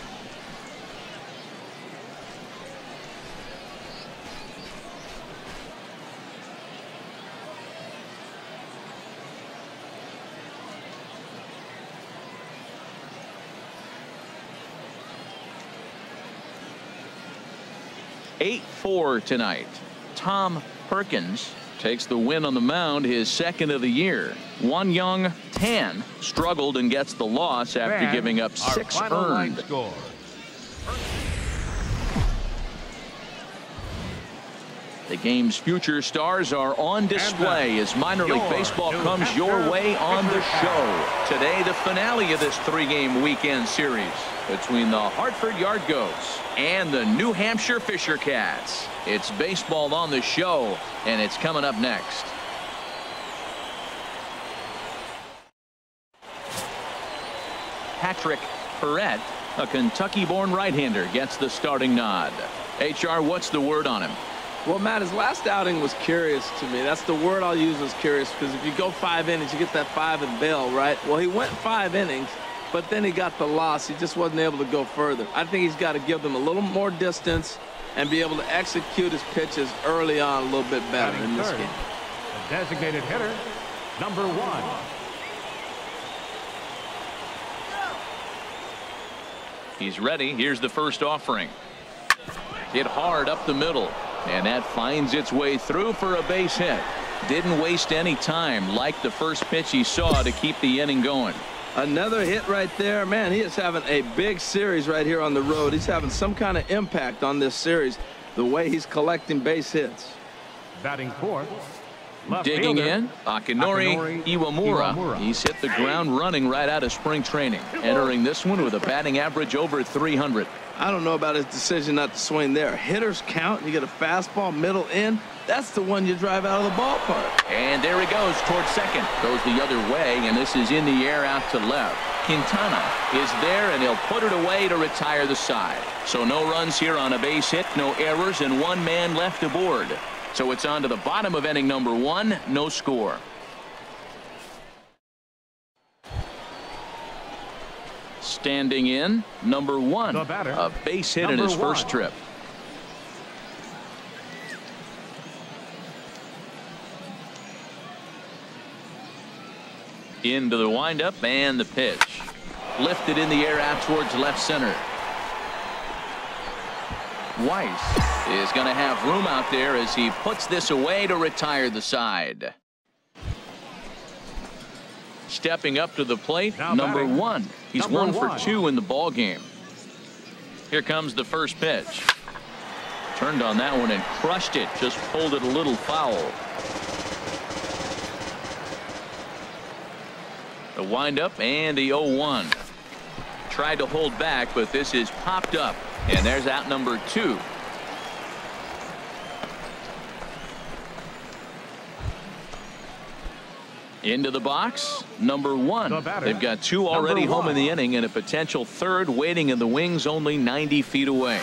(8-4) tonight. Tom Perkins takes the win on the mound, his 2nd of the year. Won Young Tan struggled and gets the loss after giving up 6 earned. The game's future stars are on display as minor league baseball comes your way on the show. Today, the finale of this 3-game weekend series between the Hartford Yard Goats and the New Hampshire Fisher Cats. It's baseball on the show, and it's coming up next. Patrick Perrette, a Kentucky-born right-hander, gets the starting nod. HR, what's the word on him? Well, Matt, his last outing was curious to me. That's the word I'll use, is curious, because if you go 5 innings, you get that 5 and bail, right? Well, he went 5 innings, but then he got the loss. He just wasn't able to go further. I think he's got to give them a little more distance and be able to execute his pitches early on a little bit better in this game. The designated hitter, number 1. He's ready. Here's the first offering. Hit hard up the middle. And that finds its way through for a base hit. Didn't waste any time, like the first pitch he saw, to keep the inning going. Another hit right there. Man, he is having a big series right here on the road. He's having some kind of impact on this series, the way he's collecting base hits. Batting 4th. Digging in, Akinori Iwamura. He's hit the ground running right out of spring training. Entering this one with a batting average over 300. I don't know about his decision not to swing there. Hitters count. You get a fastball middle in. That's the one you drive out of the ballpark. And there he goes towards second. Goes the other way, and this is in the air out to left. Quintana is there, and he'll put it away to retire the side. So no runs here on a base hit, no errors, and 1 man left aboard. So it's on to the bottom of inning number 1, no score. Standing in, number 1, a base hit in his first trip. Into the windup and the pitch. Lifted in the air out towards left center. Weiss is going to have room out there as he puts this away to retire the side. Stepping up to the plate, number 1. He's 1 for 2 in the ball game. Here comes the first pitch. Turned on that one and crushed it. Just pulled it a little foul. The windup and the 0-1. Tried to hold back, but this is popped up. And there's out number 2. Into the box, number 1. They've got 2 already home in the inning and a potential 3rd waiting in the wings only 90 feet away.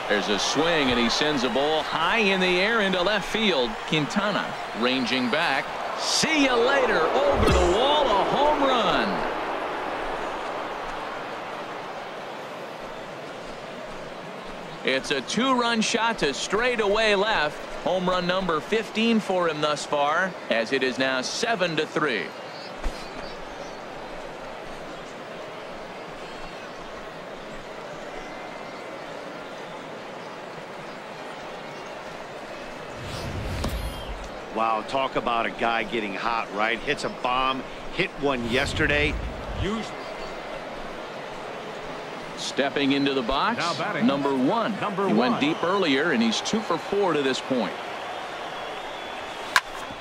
There's a swing, and he sends a ball high in the air into left field. Quintana ranging back. See you later. Over the wall, a home run. It's a two-run shot to straightaway left. Home run number 15 for him thus far, as it is now 7-3. Wow, talk about a guy getting hot, right? Hits a bomb, hit one yesterday. Stepping into the box, number one. He went deep earlier, and he's 2 for 4 to this point.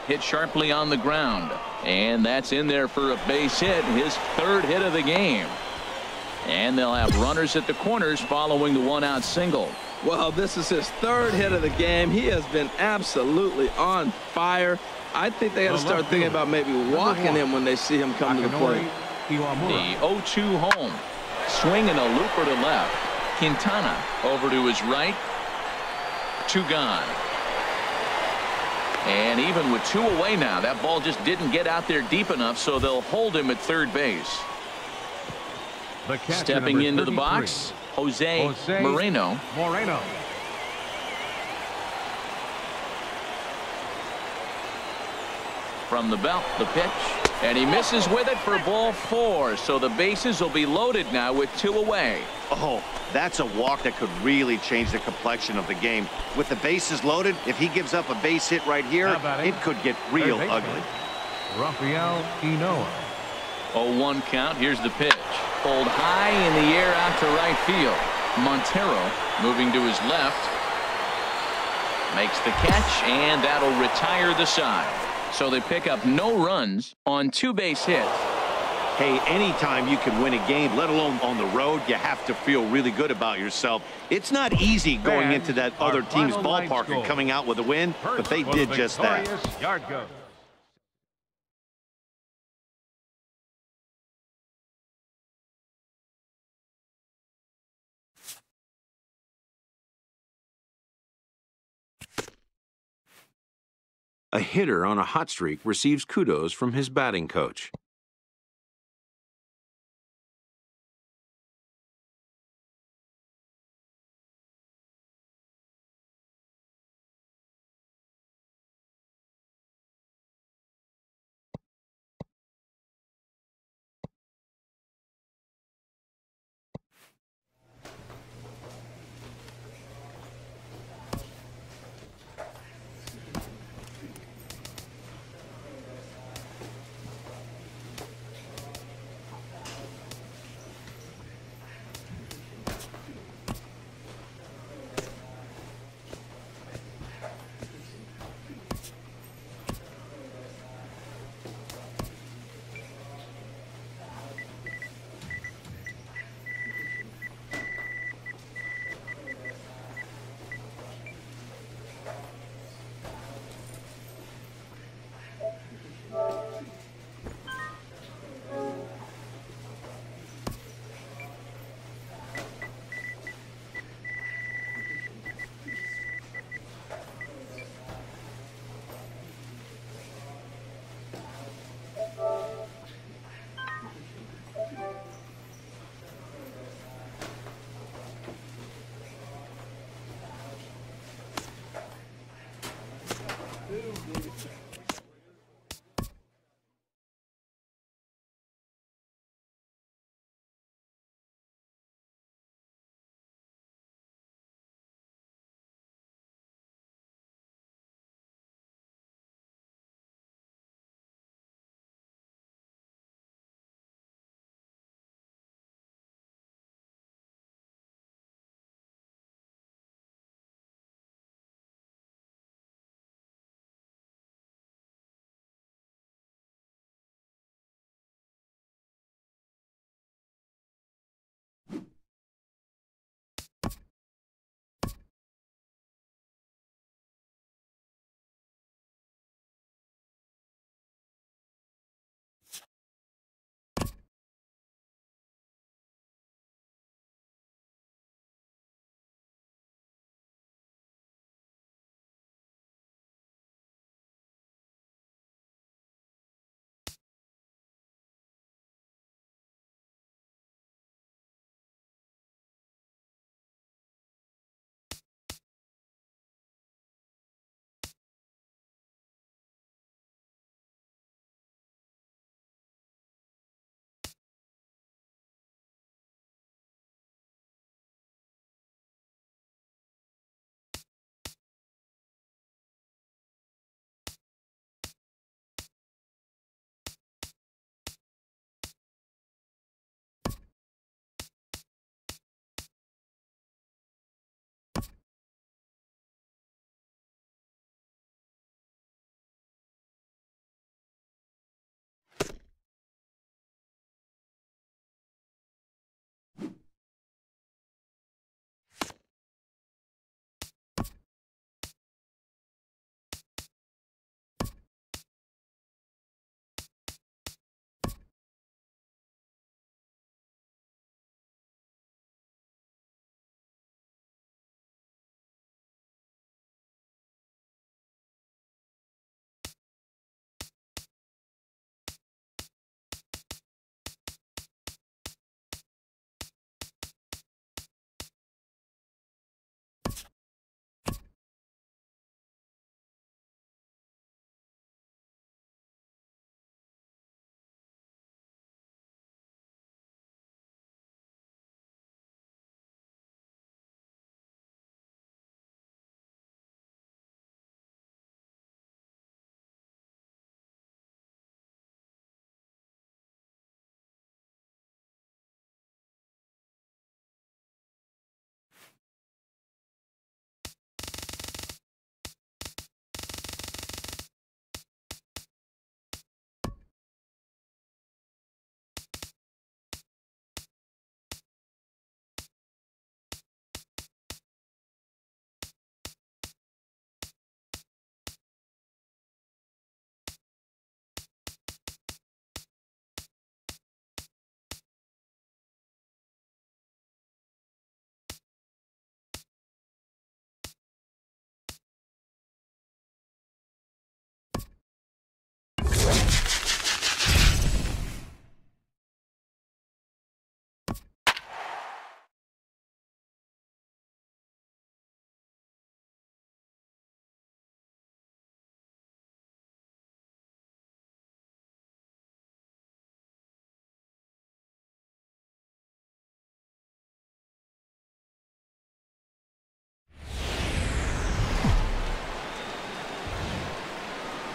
Hit sharply on the ground, and that's in there for a base hit, his 3rd hit of the game. And they'll have runners at the corners following the one-out single. Well, this is his 3rd hit of the game. He has been absolutely on fire. I think they got to start thinking about maybe walking him when they see him come to the plate. The 0-2 home. Swinging a looper to left. Quintana over to his right. 2 gone. And even with 2 away now, that ball just didn't get out there deep enough, so they'll hold him at 3rd base. Stepping into the box, Jose Moreno. From the belt, the pitch, and he misses with it for ball 4. So the bases will be loaded now with 2 away. Oh, that's a walk that could really change the complexion of the game. With the bases loaded, if he gives up a base hit right here, it could get real ugly. Rafael Inoa. 0-1 count. Here's the pitch. Pulled high in the air out to right field. Montero moving to his left. Makes the catch, and that'll retire the side. So they pick up no runs on 2 base hits. Hey, anytime you can win a game, let alone on the road, you have to feel really good about yourself. It's not easy going into that other team's ballpark and coming out with a win, but they did just that. A hitter on a hot streak receives kudos from his batting coach.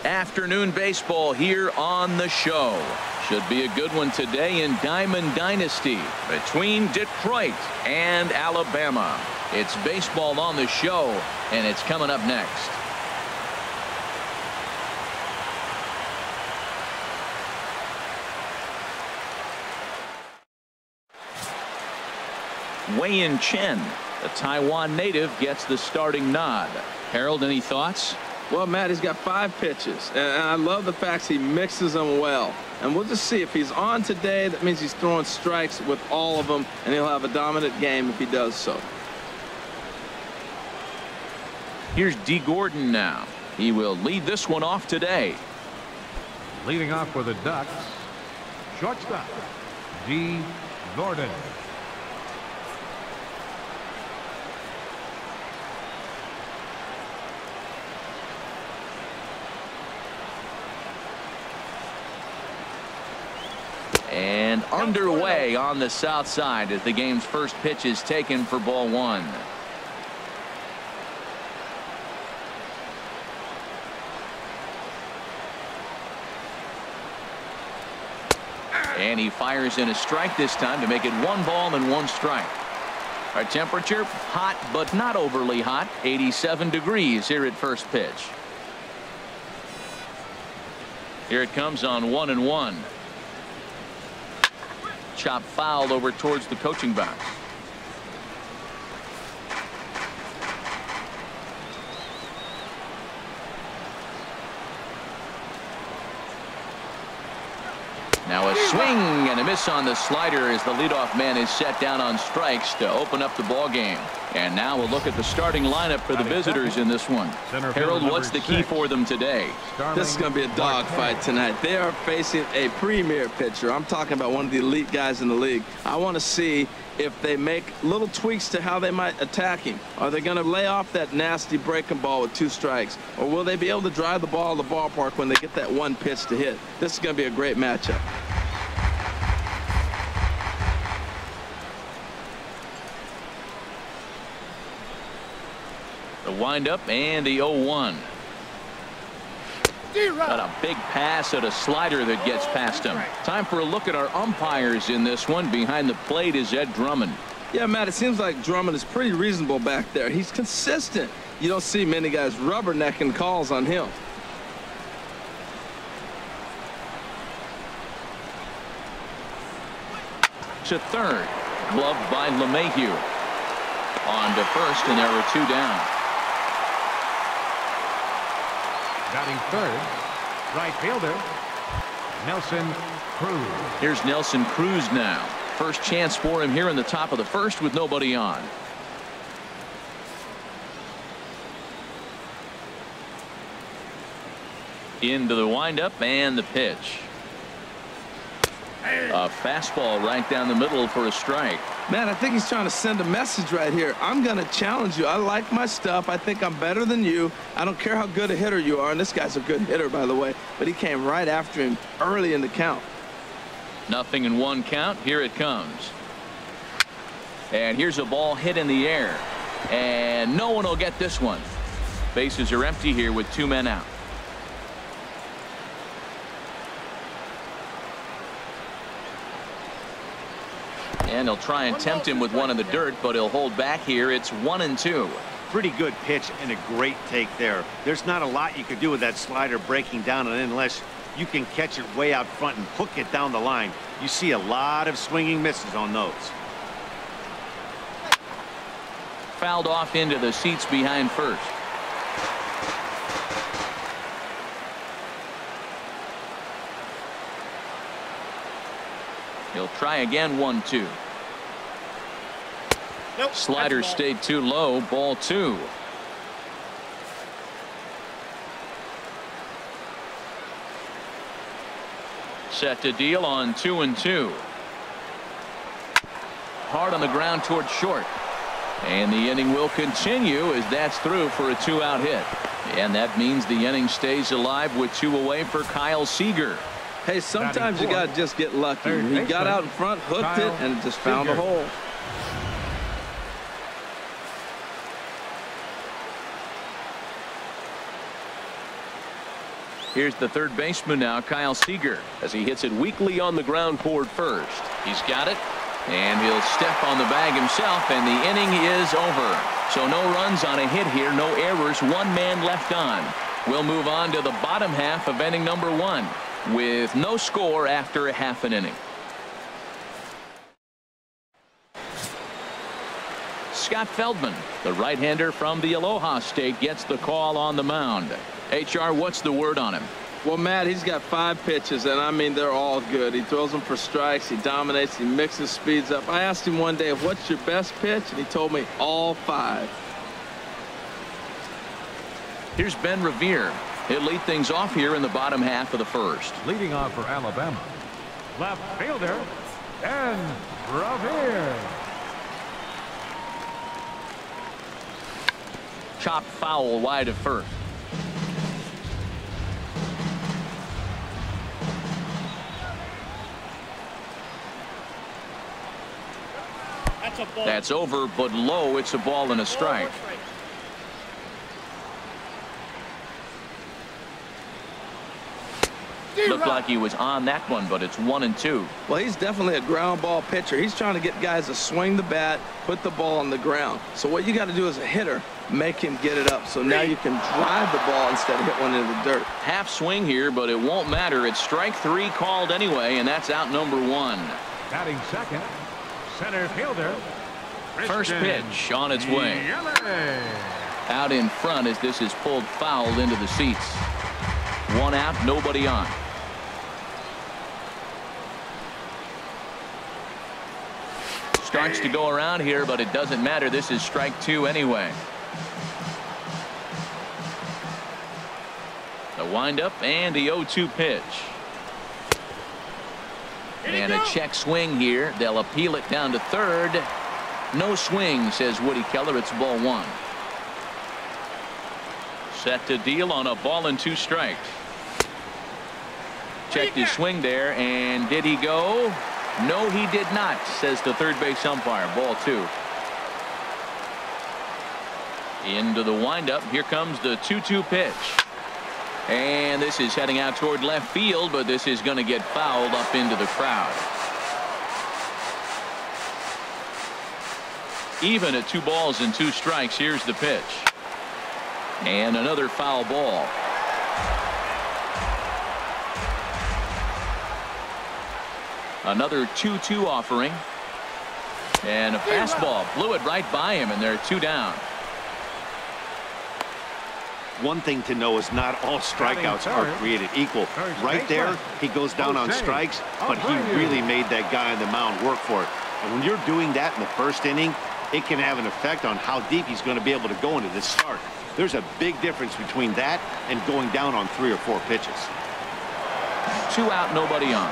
Afternoon baseball here on the show. Should be a good one today in Diamond Dynasty between Detroit and Alabama. It's baseball on the show, and it's coming up next. Wei-Yin Chen, the Taiwan native, gets the starting nod. Harold, any thoughts? Well, Matt, he's got 5 pitches, and I love the fact he mixes them well. And we'll just see if he's on today. That means he's throwing strikes with all of them, and he'll have a dominant game if he does so. Here's D. Gordon now. He will lead this one off today. Leading off for the Ducks, shortstop, D. Gordon. And underway on the south side as the game's first pitch is taken for ball 1. And he fires in a strike this time to make it 1 ball and 1 strike. Our temperature, hot but not overly hot, 87 degrees here at first pitch. Here it comes on 1-1. Chop foul over towards the coaching box. Now a swing and a miss on the slider as the leadoff man is set down on strikes to open up the ball game. And now we'll look at the starting lineup for the visitors in this one. Harold, what's the key for them today? This is going to be a dogfight tonight. They are facing a premier pitcher. I'm talking about one of the elite guys in the league. I want to see if they make little tweaks to how they might attack him. Are they going to lay off that nasty breaking ball with 2 strikes? Or will they be able to drive the ball to the ballpark when they get that 1 pitch to hit? This is going to be a great matchup. The windup and the 0-1. Got a big pass at a slider that gets past him. Time for a look at our umpires in this one. Behind the plate is Ed Drummond. Yeah, Matt, it seems like Drummond is pretty reasonable back there. He's consistent. You don't see many guys rubbernecking calls on him. To third. Gloved by LeMahieu. On to first, and there were 2 down. Batting third, right fielder, Nelson Cruz. Here's Nelson Cruz now. First chance for him here in the top of the first with nobody on. Into the windup and the pitch. A fastball right down the middle for a strike. Man, I think he's trying to send a message right here. I'm going to challenge you. I like my stuff. I think I'm better than you. I don't care how good a hitter you are. And this guy's a good hitter, by the way. But he came right after him early in the count. 0-1 count. Here it comes. And here's a ball hit in the air. And no one will get this one. Bases are empty here with 2 men out. And he'll try and tempt him with one in the dirt, but he'll hold back here. It's 1-2. Pretty good pitch and a great take there. There's not a lot you could do with that slider breaking down, and unless you can catch it way out front and hook it down the line, you see a lot of swinging misses on those. Fouled off into the seats behind first. He'll try again. 1-2. Nope, slider stayed too low. Ball 2. Set to deal on 2-2. Hard on the ground towards short. And the inning will continue as that's through for a 2-out hit. And that means the inning stays alive with 2 away for Kyle Seager. Hey, sometimes you got to just get lucky. He got out in front, hooked it, and just found a hole. Here's the third baseman now, Kyle Seager, as he hits it weakly on the ground toward first. He's got it, and he'll step on the bag himself, and the inning is over. So no runs on a hit here, no errors, one man left on. We'll move on to the bottom half of inning number 1 with no score after a half an inning. Scott Feldman, the right-hander from the Aloha State, gets the call on the mound. HR, what's the word on him? Well, Matt, he's got 5 pitches, and I mean, they're all good. He throws them for strikes. He dominates. He mixes speeds up. I asked him one day, what's your best pitch? And he told me all 5. Here's Ben Revere. He'll lead things off here in the bottom half of the first. Leading off for Alabama, left fielder, Ben Revere. Chop foul wide of first. That's over, but low. It's a ball and a strike. Looked like he was on that one, but it's 1-2. Well, he's definitely a ground ball pitcher. He's trying to get guys to swing the bat, put the ball on the ground. So what you got to do as a hitter, make him get it up. So now you can drive the ball instead of hit one into the dirt. Half swing here, but it won't matter. It's strike 3 called anyway, and that's out number 1. Batting second, center fielder. First pitch on its way. Out in front as this is pulled foul into the seats. 1 out, nobody on. Starts to go around here, but it doesn't matter. This is strike 2 anyway. The windup and the 0-2 pitch. And a check swing here. They'll appeal it down to third. No swing, says Woody Keller. It's ball 1. Set to deal on a ball and 2 strikes. Checked his swing there, and did he go? No, he did not, says the third base umpire. Ball 2. Into the windup. Here comes the 2-2 pitch. And this is heading out toward left field, but this is going to get fouled up into the crowd. Even at 2 balls and 2 strikes. Here's the pitch. And another foul ball. Another 2-2 offering. And a fastball. Blew it right by him, and they're 2 down. One thing to know is not all strikeouts are created equal. Right there, he goes down on strikes, but he really made that guy on the mound work for it. And when you're doing that in the first inning, it can have an effect on how deep he's going to be able to go into this start. There's a big difference between that and going down on 3 or 4 pitches. 2 out, nobody on.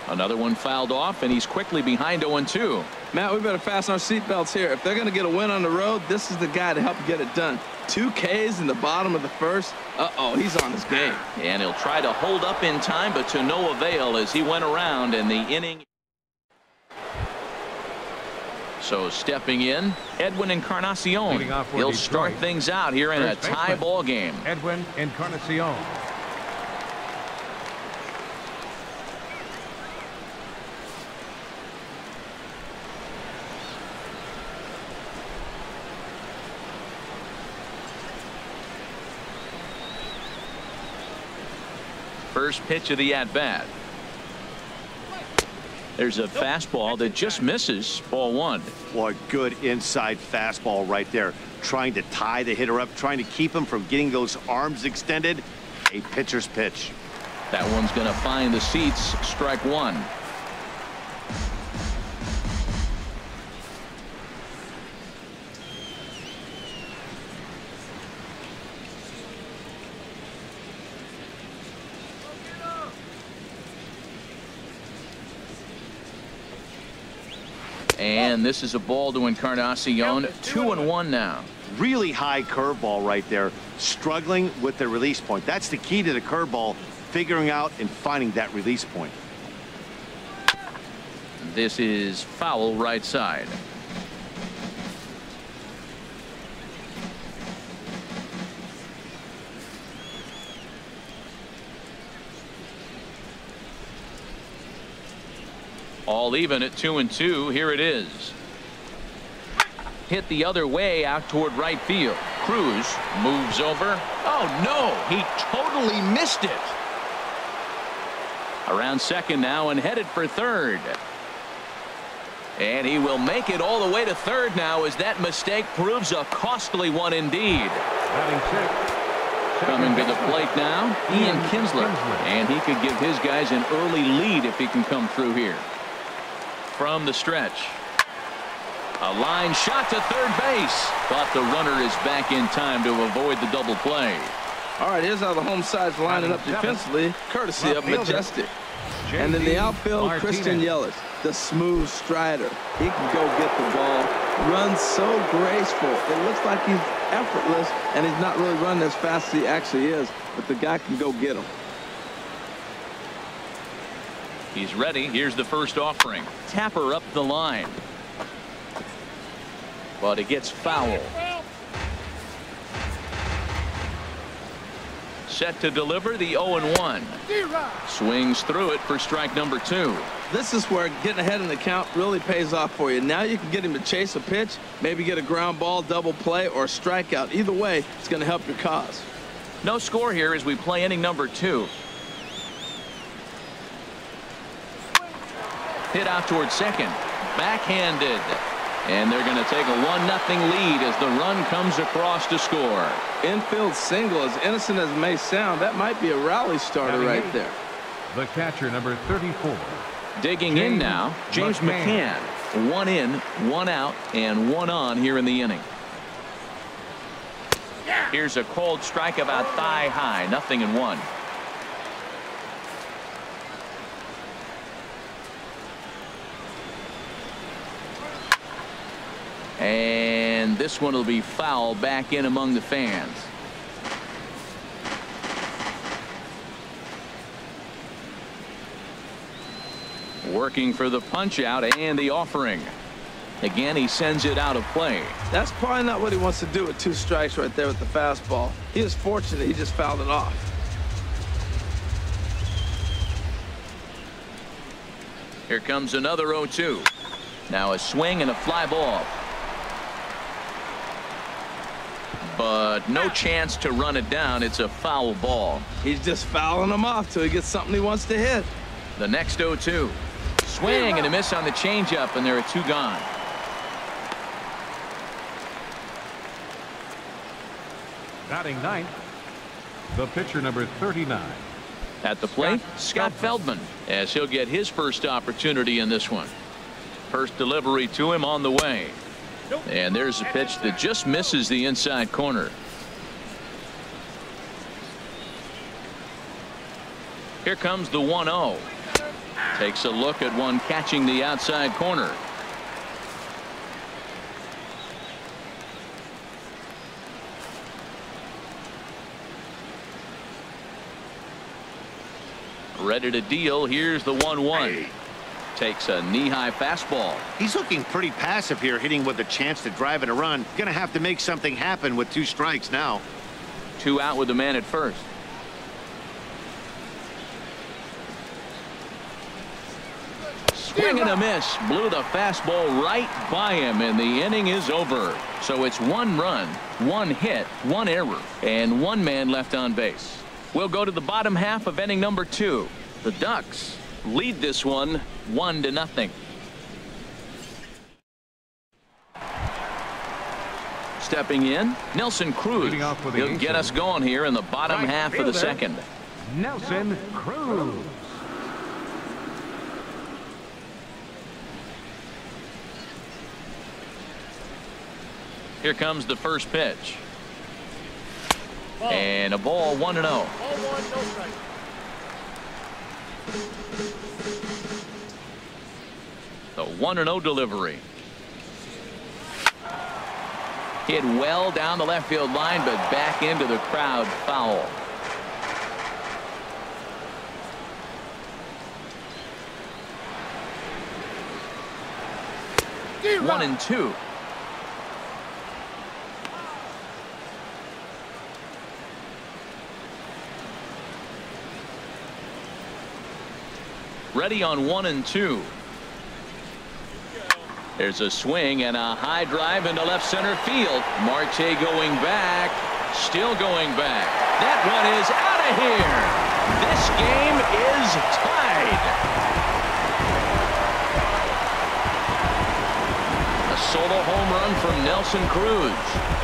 Another one fouled off, and he's quickly behind 0-2. Matt, we better fasten our seatbelts here. If they're going to get a win on the road, this is the guy to help get it done. 2 Ks in the bottom of the first. Uh-oh, he's on his game. And he'll try to hold up in time, but to no avail as he went around in the inning. So stepping in, Edwin Encarnacion. He'll start things out here in a tie ball game. Edwin Encarnacion. First pitch of the at-bat. There's a fastball that just misses. Ball 1. Well, a good inside fastball right there. Trying to tie the hitter up, trying to keep him from getting those arms extended. A pitcher's pitch. That one's going to find the seats. Strike 1. And this is a ball to Encarnacion. 2-1 now. Really high curveball right there. Struggling with the release point. That's the key to the curveball. Figuring out and finding that release point. This is foul right side. All even at 2-2. Here it is. Hit the other way out toward right field. Cruz moves over. Oh, no, he totally missed it. Around second now and headed for third. And he will make it all the way to third now as that mistake proves a costly one indeed. Coming to the plate now, Ian Kinsler. And he could give his guys an early lead if he can come through here. From the stretch. A line shot to third base. Thought the runner is back in time to avoid the double play. All right, here's how the home side's lining up defensively, courtey of Majestic. And in the outfield, Christian Yelich, the smooth strider. He can go get the ball, runs so graceful. It looks like he's effortless, and he's not really running as fast as he actually is, but the guy can go get him. He's ready. Here's the first offering. Tapper up the line. But it gets foul. Set to deliver the 0-1. Swings through it for strike number 2. This is where getting ahead in the count really pays off for you. Now you can get him to chase a pitch, maybe get a ground ball, double play, or a strikeout. Either way, it's going to help your cause. No score here as we play inning number 2. Hit out towards second. Backhanded. And they're going to take a 1-0 lead as the run comes across to score. Infield single, as innocent as it may sound, that might be a rally starter right there. The catcher, number 34. Digging in now, James McCann. 1 in, 1 out, and 1 on here in the inning. Here's a cold strike about thigh high, 0-1. And this one will be foul back in among the fans. Working for the punch out and the offering. Again, he sends it out of play. That's probably not what he wants to do with 2 strikes right there with the fastball. He is fortunate he just fouled it off. Here comes another 0-2. Now a swing and a fly ball. But no chance to run it down. It's a foul ball. He's just fouling them off till he gets something he wants to hit. The next 0-2. Swing and a miss on the changeup, and there are 2 gone. Batting ninth, the pitcher, number 39. At the plate, Scott Feldman, as he'll get his first opportunity in this one. First delivery to him on the way. And there's a pitch that just misses the inside corner. Here comes the 1-0. Takes a look at one catching the outside corner. Ready to deal. Here's the 1-1. Takes a knee-high fastball. He's looking pretty passive here, hitting with a chance to drive in a run. Gonna have to make something happen with 2 strikes now. 2 out with the man at first. Swing and a miss. Blew the fastball right by him, and the inning is over. So it's 1 run, 1 hit, 1 error, and 1 man left on base. We'll go to the bottom half of inning number 2. The Ducks lead this one 1-0. Stepping in, Nelson Cruz. He'll get us going here in the bottom half of the second. Nelson Cruz. Here comes the first pitch. And a ball, 1-0. The 1-0 delivery. Hit well down the left field line, but back into the crowd, foul. One and 2. Ready on 1 and 2. There's a swing and a high drive into left center field. Marte going back, still going back. That one is out of here. This game is tied. A solo home run from Nelson Cruz,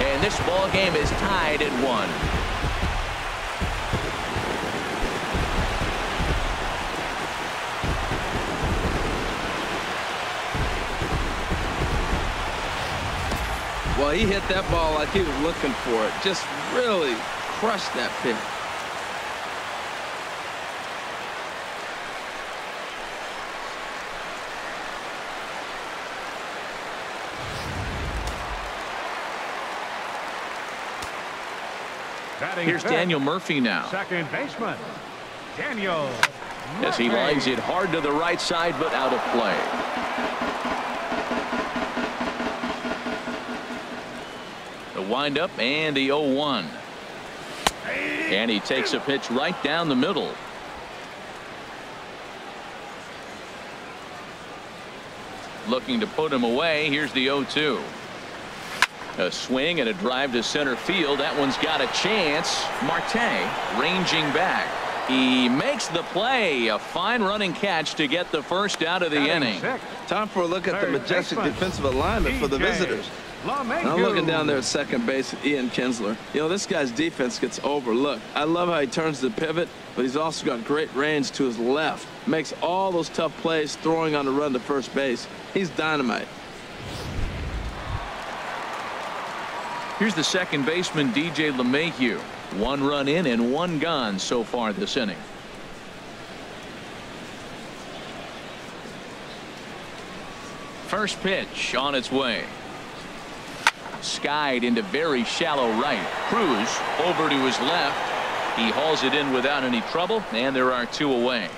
and this ball game is tied at 1. Well, he hit that ball like he was looking for it. Just really crushed that pitch. Here's Daniel Murphy now. Second baseman, Daniel Murphy. As he lines it hard to the right side, but out of play. The windup and the 0-1. And he takes a pitch right down the middle. Looking to put him away. Here's the 0-2. A swing and a drive to center field. That one's got a chance. Marte ranging back. He makes the play. A fine running catch to get the first out of the inning. Time for a look at the majestic defensive alignment for the visitors. I'm looking down there at second base at Ian Kinsler. You know, this guy's defense gets overlooked. I love how he turns the pivot, but he's also got great range to his left. Makes all those tough plays throwing on the run to first base. He's dynamite. Here's the second baseman, DJ LeMahieu. 1 run in and 1 gone so far this inning. First pitch on its way. Skied into very shallow right. Cruz over to his left. He hauls it in without any trouble, and there are 2 away.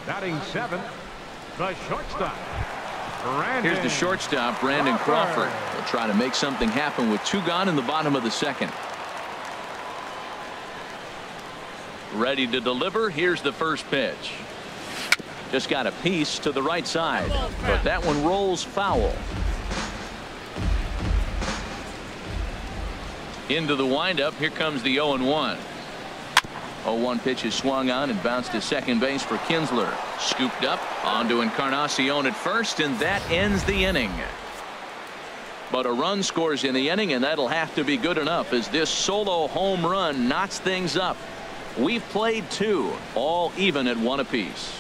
Batting 7, the shortstop. Here's the shortstop, Brandon Crawford. He'll try to make something happen with 2 gone in the bottom of the second. Ready to deliver. Here's the first pitch. Just got a piece to the right side, but that one rolls foul. Into the windup. Here comes the 0-1. 0-1 pitch is swung on and bounced to second base for Kinsler. Scooped up onto Encarnacion at first, and that ends the inning. But a run scores in the inning, and that'll have to be good enough as this solo home run knots things up. We've played 2, all even at 1 apiece.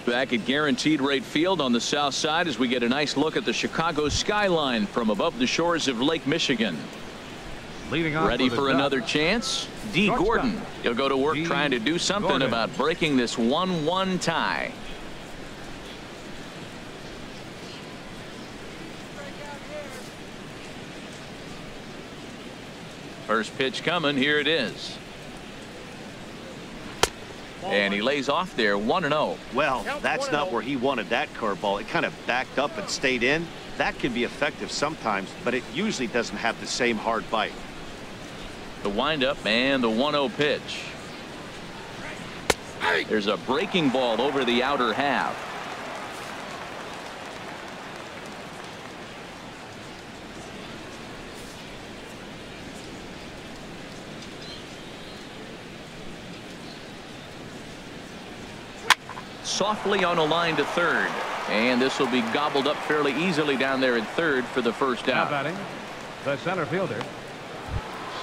Back at Guaranteed Rate Field on the south side as we get a nice look at the Chicago skyline from above the shores of Lake Michigan. Ready for another chance? D. Gordon. He'll go to work trying to do something about breaking this 1-1 tie. First pitch coming. Here it is. And he lays off there 1-0. Well, that's not where he wanted that curveball. It kind of backed up and stayed in. That can be effective sometimes, but it usually doesn't have the same hard bite. The windup and the 1-0 pitch. There's a breaking ball over the outer half. Softly on a line to third, and this will be gobbled up fairly easily down there at third for the first out. Now batting, the center fielder,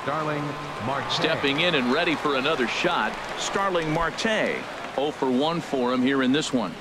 Starling Marte. Stepping in and ready for another shot, Starling Marte. 0 for 1 for him here in this one.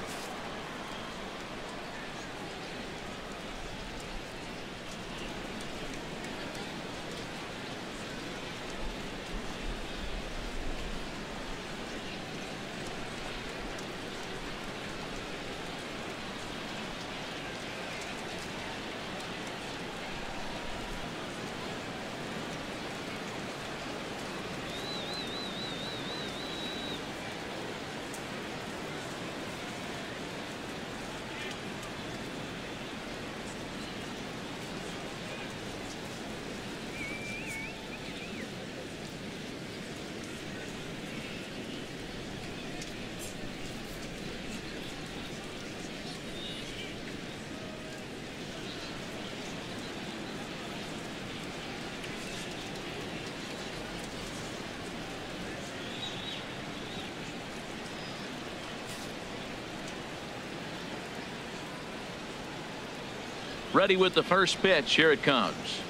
Ready with the first pitch. Here it comes.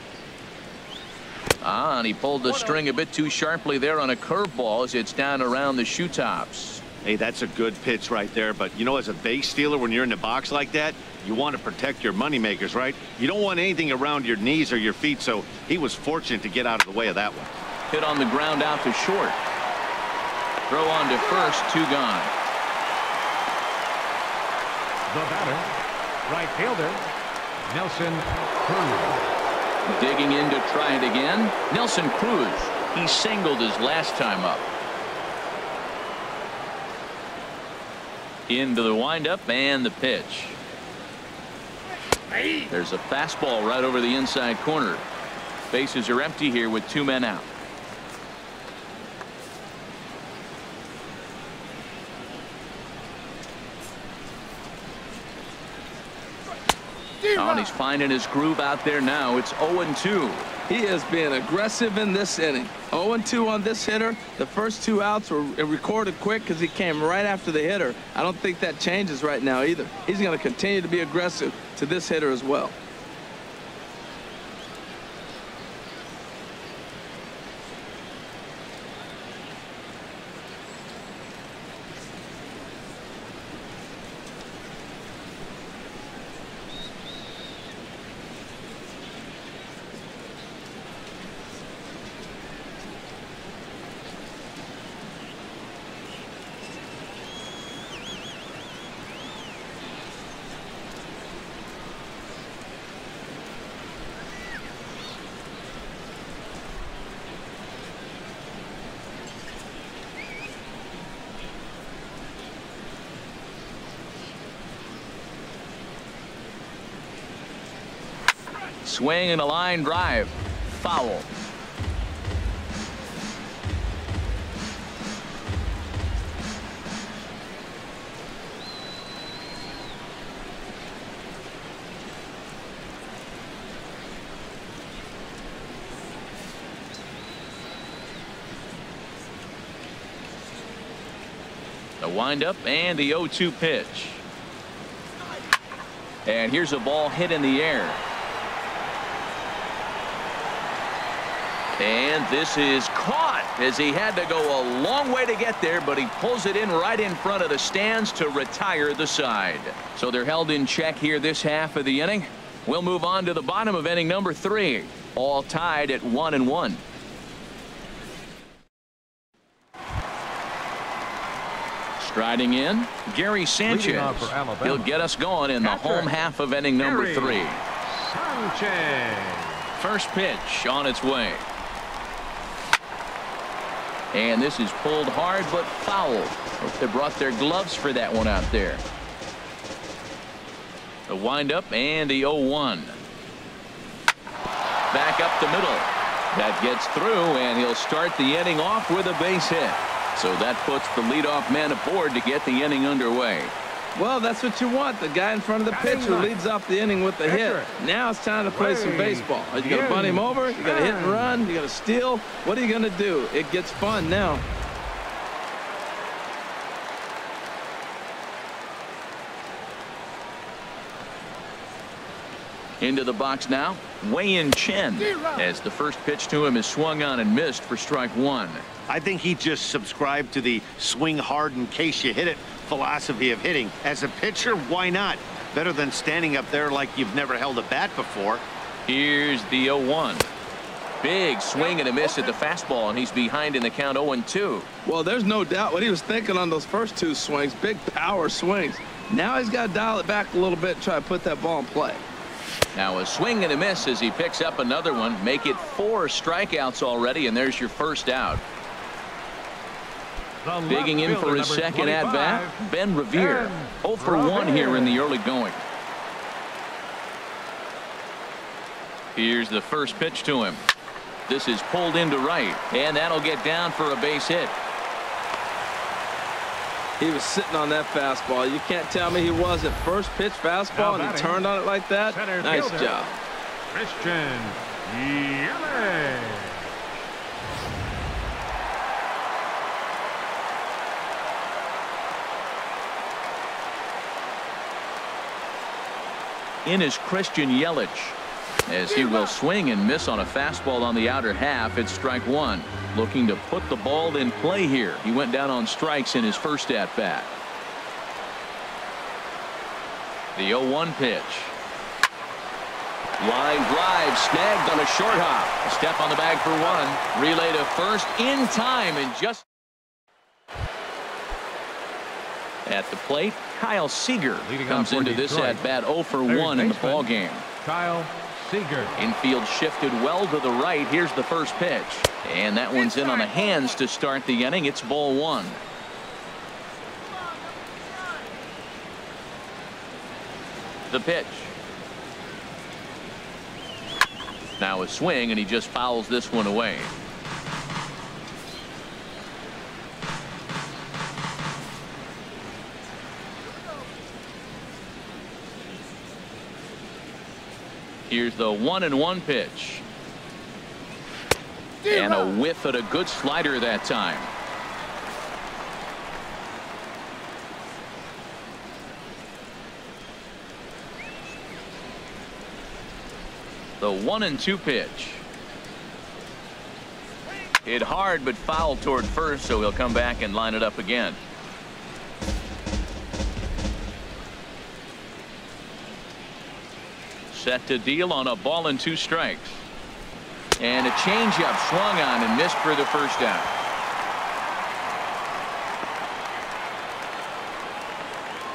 And he pulled the string a bit too sharply there on a curveball as it's down around the shoe tops. Hey, that's a good pitch right there. But, you know, as a base stealer, when you're in the box like that, you want to protect your moneymakers, right? You don't want anything around your knees or your feet, so he was fortunate to get out of the way of that one. Hit on the ground out to short. Throw on to first, 2 gone. The batter, right fielder, Nelson Cruz. Digging in to try it again. Nelson Cruz. He singled his last time up. Into the windup and the pitch. There's a fastball right over the inside corner. Bases are empty here with 2 men out. Oh, and he's finding his groove out there now. It's 0-2. He is being aggressive in this inning. 0-2 on this hitter. The first 2 outs were recorded quick because he came right after the hitter. I don't think that changes right now either. He's going to continue to be aggressive to this hitter as well. Swing and a line drive. Foul. The windup and the 0-2 pitch. And here's a ball hit in the air. And this is caught as he had to go a long way to get there, but he pulls it in right in front of the stands to retire the side. So they're held in check here this half of the inning. We'll move on to the bottom of inning number 3. All tied at 1-1. Striding in, Gary Sanchez. He'll get us going in the home half of inning number 3. Sanchez. First pitch on its way. And this is pulled hard but foul. Hope they brought their gloves for that one out there. The windup and the 0-1. Back up the middle. That gets through, and he'll start the inning off with a base hit. So that puts the leadoff man aboard to get the inning underway. Well, that's what you want. The guy in front of the pitcher leads off the inning with the hit. Now it's time to play some baseball. You got to bunt him over. You got to hit and run. You got to steal. What are you going to do? It gets fun now. Into the box now, Wei-Yin Chen, as the first pitch to him is swung on and missed for strike 1. I think he just subscribed to the swing hard in case you hit it philosophy of hitting. As a pitcher, why not? Better than standing up there like you've never held a bat before. Here's the 0-1. Big swing and a miss at the fastball, and he's behind in the count 0-2. Well, there's no doubt what he was thinking on those first 2 swings. Big power swings. Now he's got to dial it back a little bit and try to put that ball in play. Now a swing and a miss as he picks up another one. Make it 4 strikeouts already, and there's your first out. Digging in for his second at-bat, Ben Revere. 0 for 1 here in the early going. Here's the first pitch to him. This is pulled into right, and that'll get down for a base hit. He was sitting on that fastball. You can't tell me he wasn't. First pitch fastball, and he turned on it like that. Nice job. Christian Yelich. in is Christian Yelich, as he will swing and miss on a fastball on the outer half. It's strike one. Looking to put the ball in play here. He went down on strikes in his first at bat. The 0-1 pitch. Line drive snagged on a short hop. A step on the bag for one. Relay to first in time, and just at the plate, Kyle Seager comes into this at bat 0 for 1 in the ball game. Kyle Seager. Infield shifted well to the right. Here's the first pitch, and that one's in on the hands to start the inning. It's ball one. The pitch. Now a swing, and he just fouls this one away. Here's the 1-1 pitch. And a whiff at a good slider that time. The 1-2 pitch. Hit hard but foul toward first, so he'll come back and line it up again. Set to deal on a ball and 2 strikes. And a changeup swung on and missed for the first out.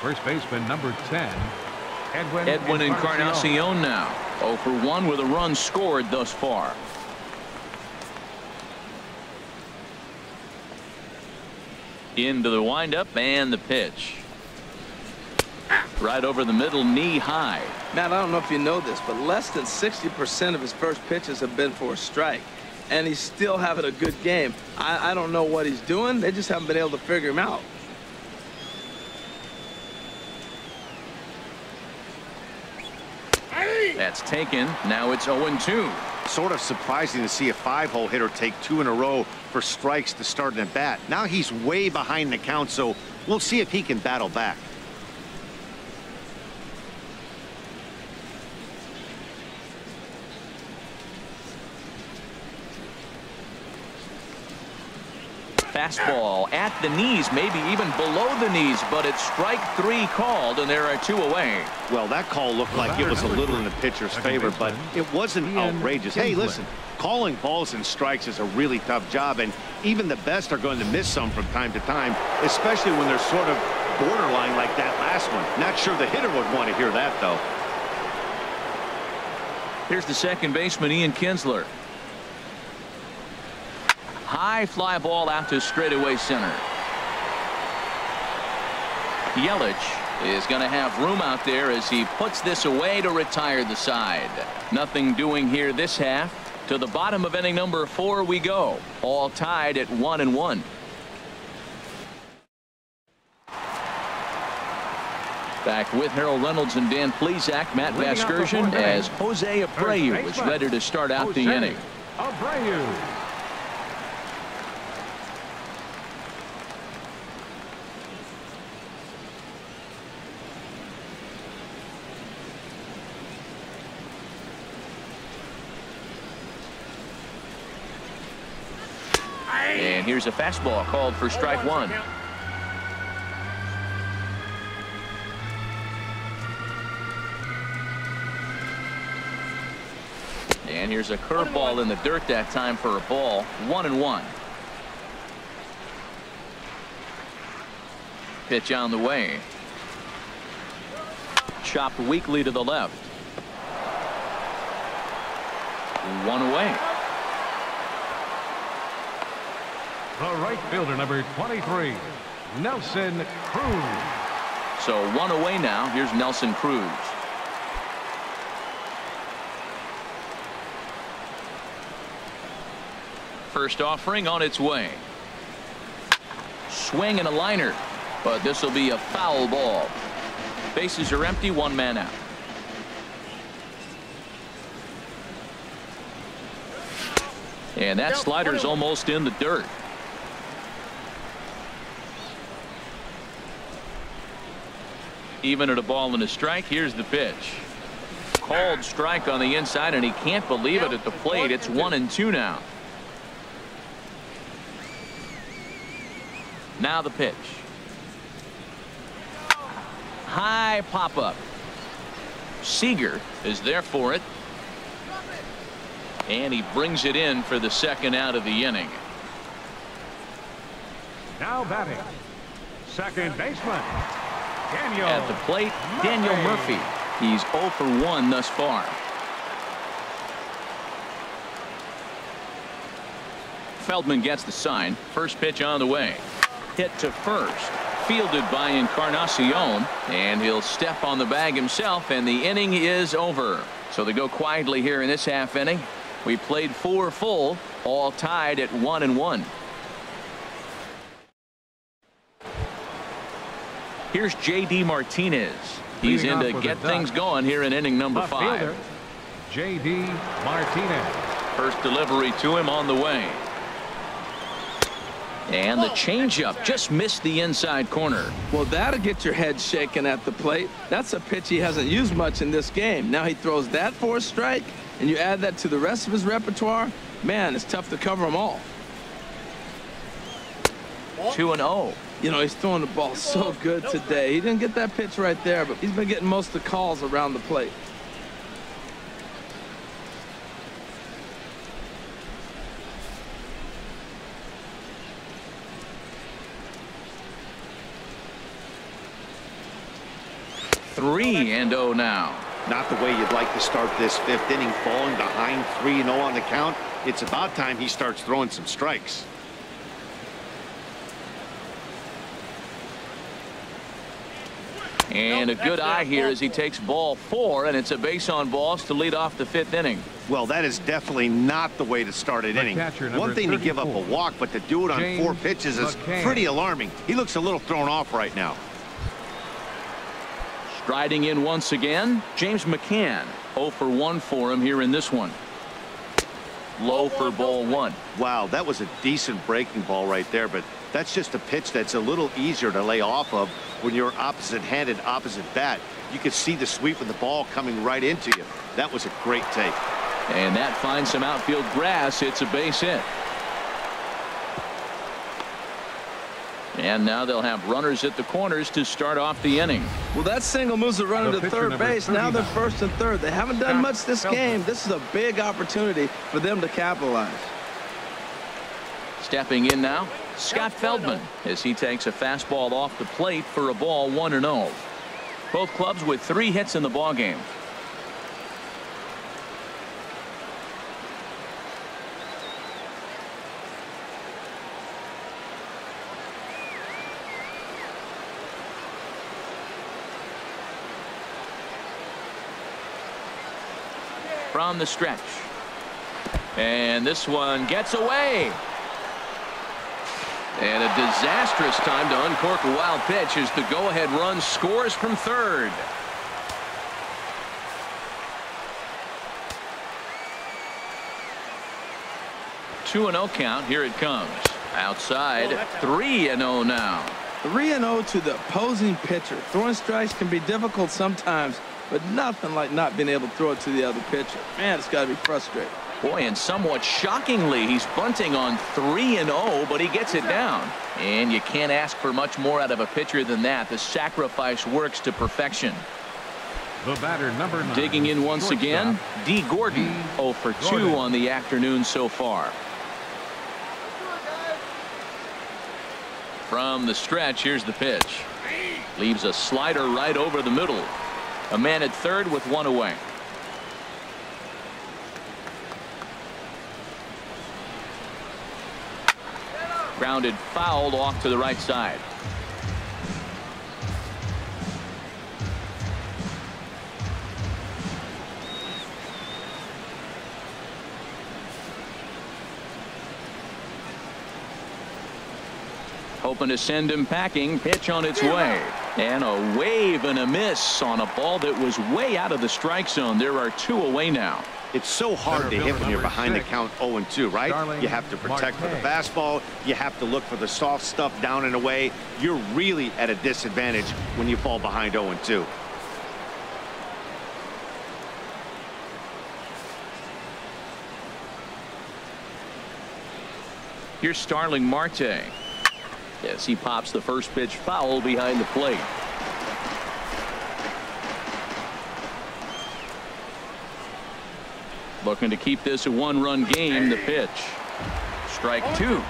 First baseman number 10, Edwin Encarnacion now. 0 for 1 with a run scored thus far. Into the windup and the pitch. Right over the middle, knee high. Matt, I don't know if you know this, but less than 60% of his first pitches have been for a strike. And he's still having a good game. I don't know what he's doing. They just haven't been able to figure him out. That's taken. Now it's 0-2. Sort of surprising to see a 5-hole hitter take 2 in a row for strikes to start an at bat. Now he's way behind the count, so we'll see if he can battle back. Fastball at the knees, maybe even below the knees, but it's strike 3 called, and there are 2 away. Well, that call looked like it was a little in the pitcher's favor, but it wasn't outrageous. Hey, listen, calling balls and strikes is a really tough job, and even the best are going to miss some from time to time, especially when they're sort of borderline like that last one. Not sure the hitter would want to hear that, though. Here's the second baseman, Ian Kinsler. High fly ball out to straightaway center. Yelich is going to have room out there as he puts this away to retire the side. Nothing doing here this half. To the bottom of inning number 4 we go. All tied at 1-1. Back with Harold Reynolds and Dan Plesac, Matt Vasgersian, as Jose Abreu is ready to start out the inning. Abreu. And here's a fastball called for strike 1. And here's a curveball in the dirt that time for a ball. 1-1. Pitch on the way. Chopped weakly to the left. 1 away. The right fielder, number 23, Nelson Cruz. So 1 away now. Here's Nelson Cruz. First offering on its way. Swing and a liner, but this will be a foul ball. Bases are empty, 1 man out. And that slider's almost in the dirt. Even at a ball and a strike. Here's the pitch. Called strike on the inside, and he can't believe it at the plate. It's 1-2 now. Now the pitch. High pop-up. Seager is there for it. And he brings it in for the second out of the inning. Now batting, second baseman, Daniel. At the plate, Daniel Murphy. He's 0 for 1 thus far. Feldman gets the sign. First pitch on the way. Hit to first. Fielded by Encarnacion. And he'll step on the bag himself, and the inning is over. So they go quietly here in this half inning. We played 4 full, all tied at 1-1. Here's J.D. Martinez. He's in to get things going here in inning number 5. J.D. Martinez. First delivery to him on the way. And the changeup just missed the inside corner. Well, that'll get your head shaken at the plate. That's a pitch he hasn't used much in this game. Now he throws that for a strike, and you add that to the rest of his repertoire. Man, it's tough to cover them all. 2-0. You know, he's throwing the ball so good today. He didn't get that pitch right there, but he's been getting most of the calls around the plate. Three and 0 now. Not the way you'd like to start this 5th inning, falling behind 3-0 on the count. It's about time he starts throwing some strikes. And a good eye here as he takes ball 4, and it's a base on balls to lead off the 5th inning. Well, that is definitely not the way to start an inning. One thing to give up a walk, but to do it on 4 pitches is pretty alarming. He looks a little thrown off right now. Striding in once again, James McCann. 0 for 1 for him here in this one. Low for ball 1. Wow, that was a decent breaking ball right there, but that's just a pitch that's a little easier to lay off of when you're opposite-handed, opposite bat. You could see the sweep of the ball coming right into you. That was a great take. And that finds some outfield grass. It's a base hit. And now they'll have runners at the corners to start off the inning. Well, that single moves the runner to third base. Now they're first and third. They haven't done much this game. This is a big opportunity for them to capitalize. Stepping in now, Scott Feldman, as he takes a fastball off the plate for a ball 1-0. Both clubs with 3 hits in the ballgame. From the stretch. And this one gets away. And a disastrous time to uncork a wild pitch as the go-ahead run scores from third. Two 2-0 count. Here it comes. Outside. 3-0 now. 3-0 to the opposing pitcher. Throwing strikes can be difficult sometimes, but nothing like not being able to throw it to the other pitcher. Man, it's got to be frustrating. Boy, and somewhat shockingly, he's bunting on 3-0, but he gets it down. And you can't ask for much more out of a pitcher than that. The sacrifice works to perfection. The batter, number 9. Digging in once again, D. Gordon. 0 for 2 on the afternoon so far. From the stretch, here's the pitch. Leaves a slider right over the middle. A man at third with 1 away. Grounded fouled off to the right side. Hoping to send him packing. Pitch on its way. And a wave and a miss on a ball that was way out of the strike zone. There are 2 away now. It's so hard to hit when you're behind the count 0-2, right? You have to protect for the fastball. You have to look for the soft stuff down and away. You're really at a disadvantage when you fall behind 0-2. Here's Starling Marte. Yes, he pops the first pitch foul behind the plate. Looking to keep this a one-run game. The pitch. Strike two.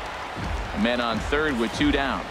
Men on third with two down.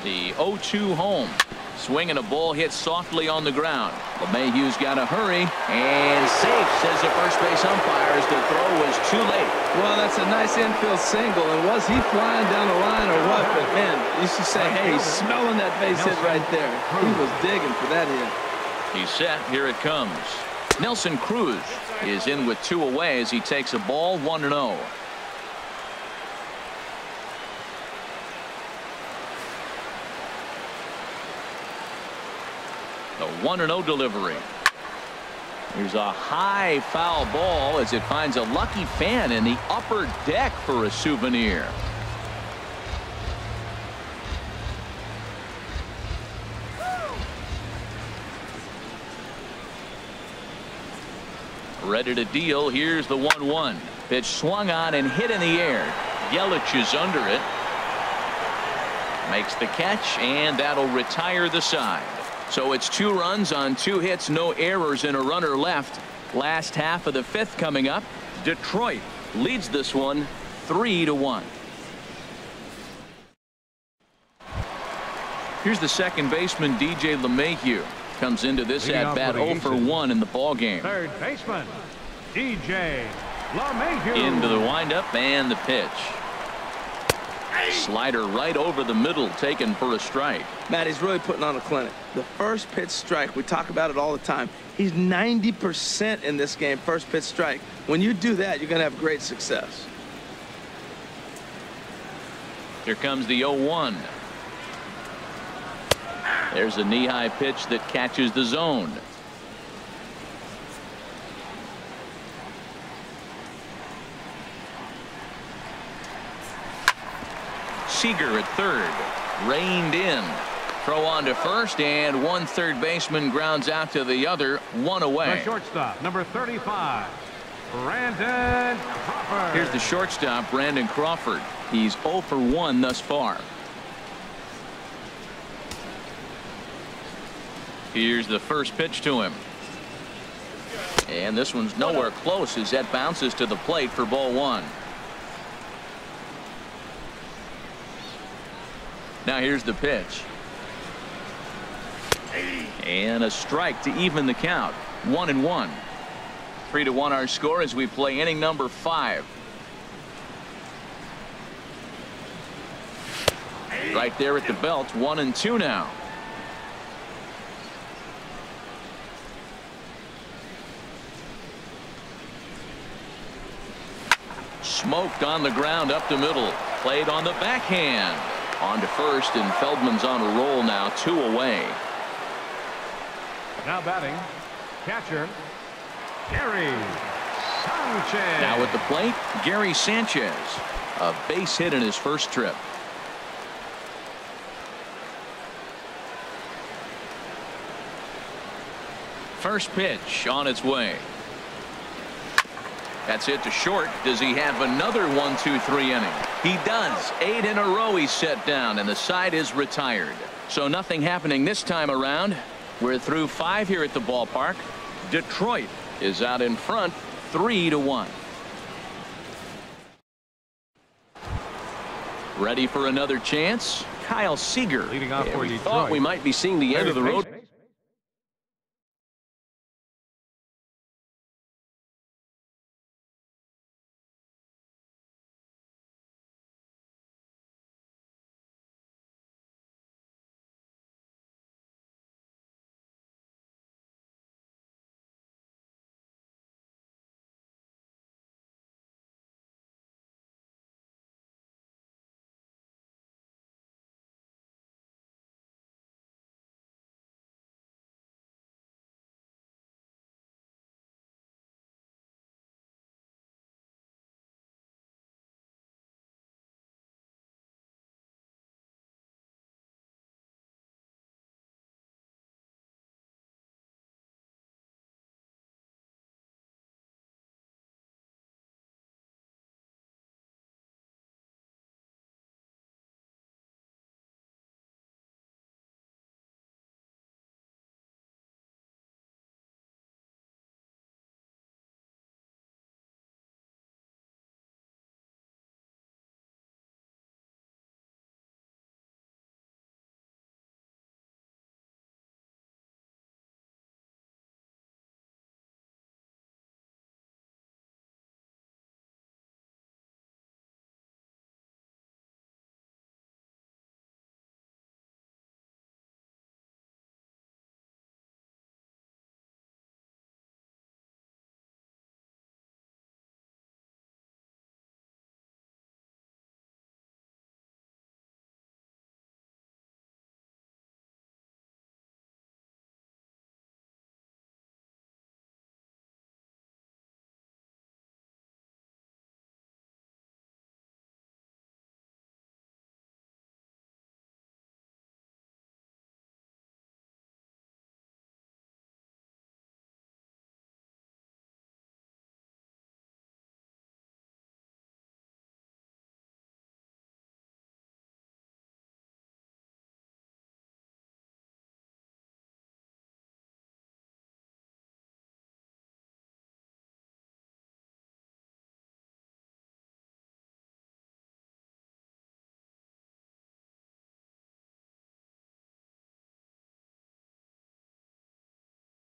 The 0-2 home. Swinging a ball hit softly on the ground. LeMahieu's got to hurry. And safe, says the first base umpire, as the throw was too late. Well, that's a nice infield single. And was he flying down the line or what? But, man, you should say, hey, he's smelling that base hit right there. He was digging for that hit. He's set. Here it comes. Nelson Cruz is in with two away as he takes a ball 1-0. The 1-0 delivery. Here's a high foul ball as it finds a lucky fan in the upper deck for a souvenir. Ready to deal. Here's the 1-1. Pitch swung on and hit in the air. Yelich is under it. Makes the catch, and that'll retire the side. So it's 2 runs on 2 hits, no errors, and a runner left. Last half of the 5th coming up. Detroit leads this one 3-1. Here's the second baseman, DJ LeMahieu. Comes into this at bat 0 for 1 in the ball game. Third baseman, DJ LeMahieu. Into the windup and the pitch. Slider right over the middle, taken for a strike. Matt, he's really putting on a clinic. The first pitch strike, we talk about it all the time. He's 90% in this game, first pitch strike. When you do that, you're going to have great success. Here comes the 0-1. There's a knee-high pitch that catches the zone. Seager at third. Reined in. Throw on to first, and one third baseman grounds out to the other, 1 away. The shortstop, number 35, Brandon Crawford. Here's the shortstop, Brandon Crawford. He's 0 for 1 thus far. Here's the first pitch to him. And this one's nowhere close as that bounces to the plate for ball 1. Now here's the pitch. And a strike to even the count. 1-1. 3-1 our score as we play inning number 5. Right there at the belt. 1-2 now. Smoked on the ground up the middle. Played on the backhand. On to first, and Feldman's on a roll now, 2 away. Now batting, catcher, Gary Sanchez. Now at the plate, Gary Sanchez. A base hit in his first trip. First pitch on its way. That's it to short. Does he have another 1-2-3 inning? He does. 8 in a row he's set down, and the side is retired. So nothing happening this time around. We're through 5 here at the ballpark. Detroit is out in front 3-1. Ready for another chance? Kyle Seager. Leading off for we Detroit. thought we might be seeing the end of the road.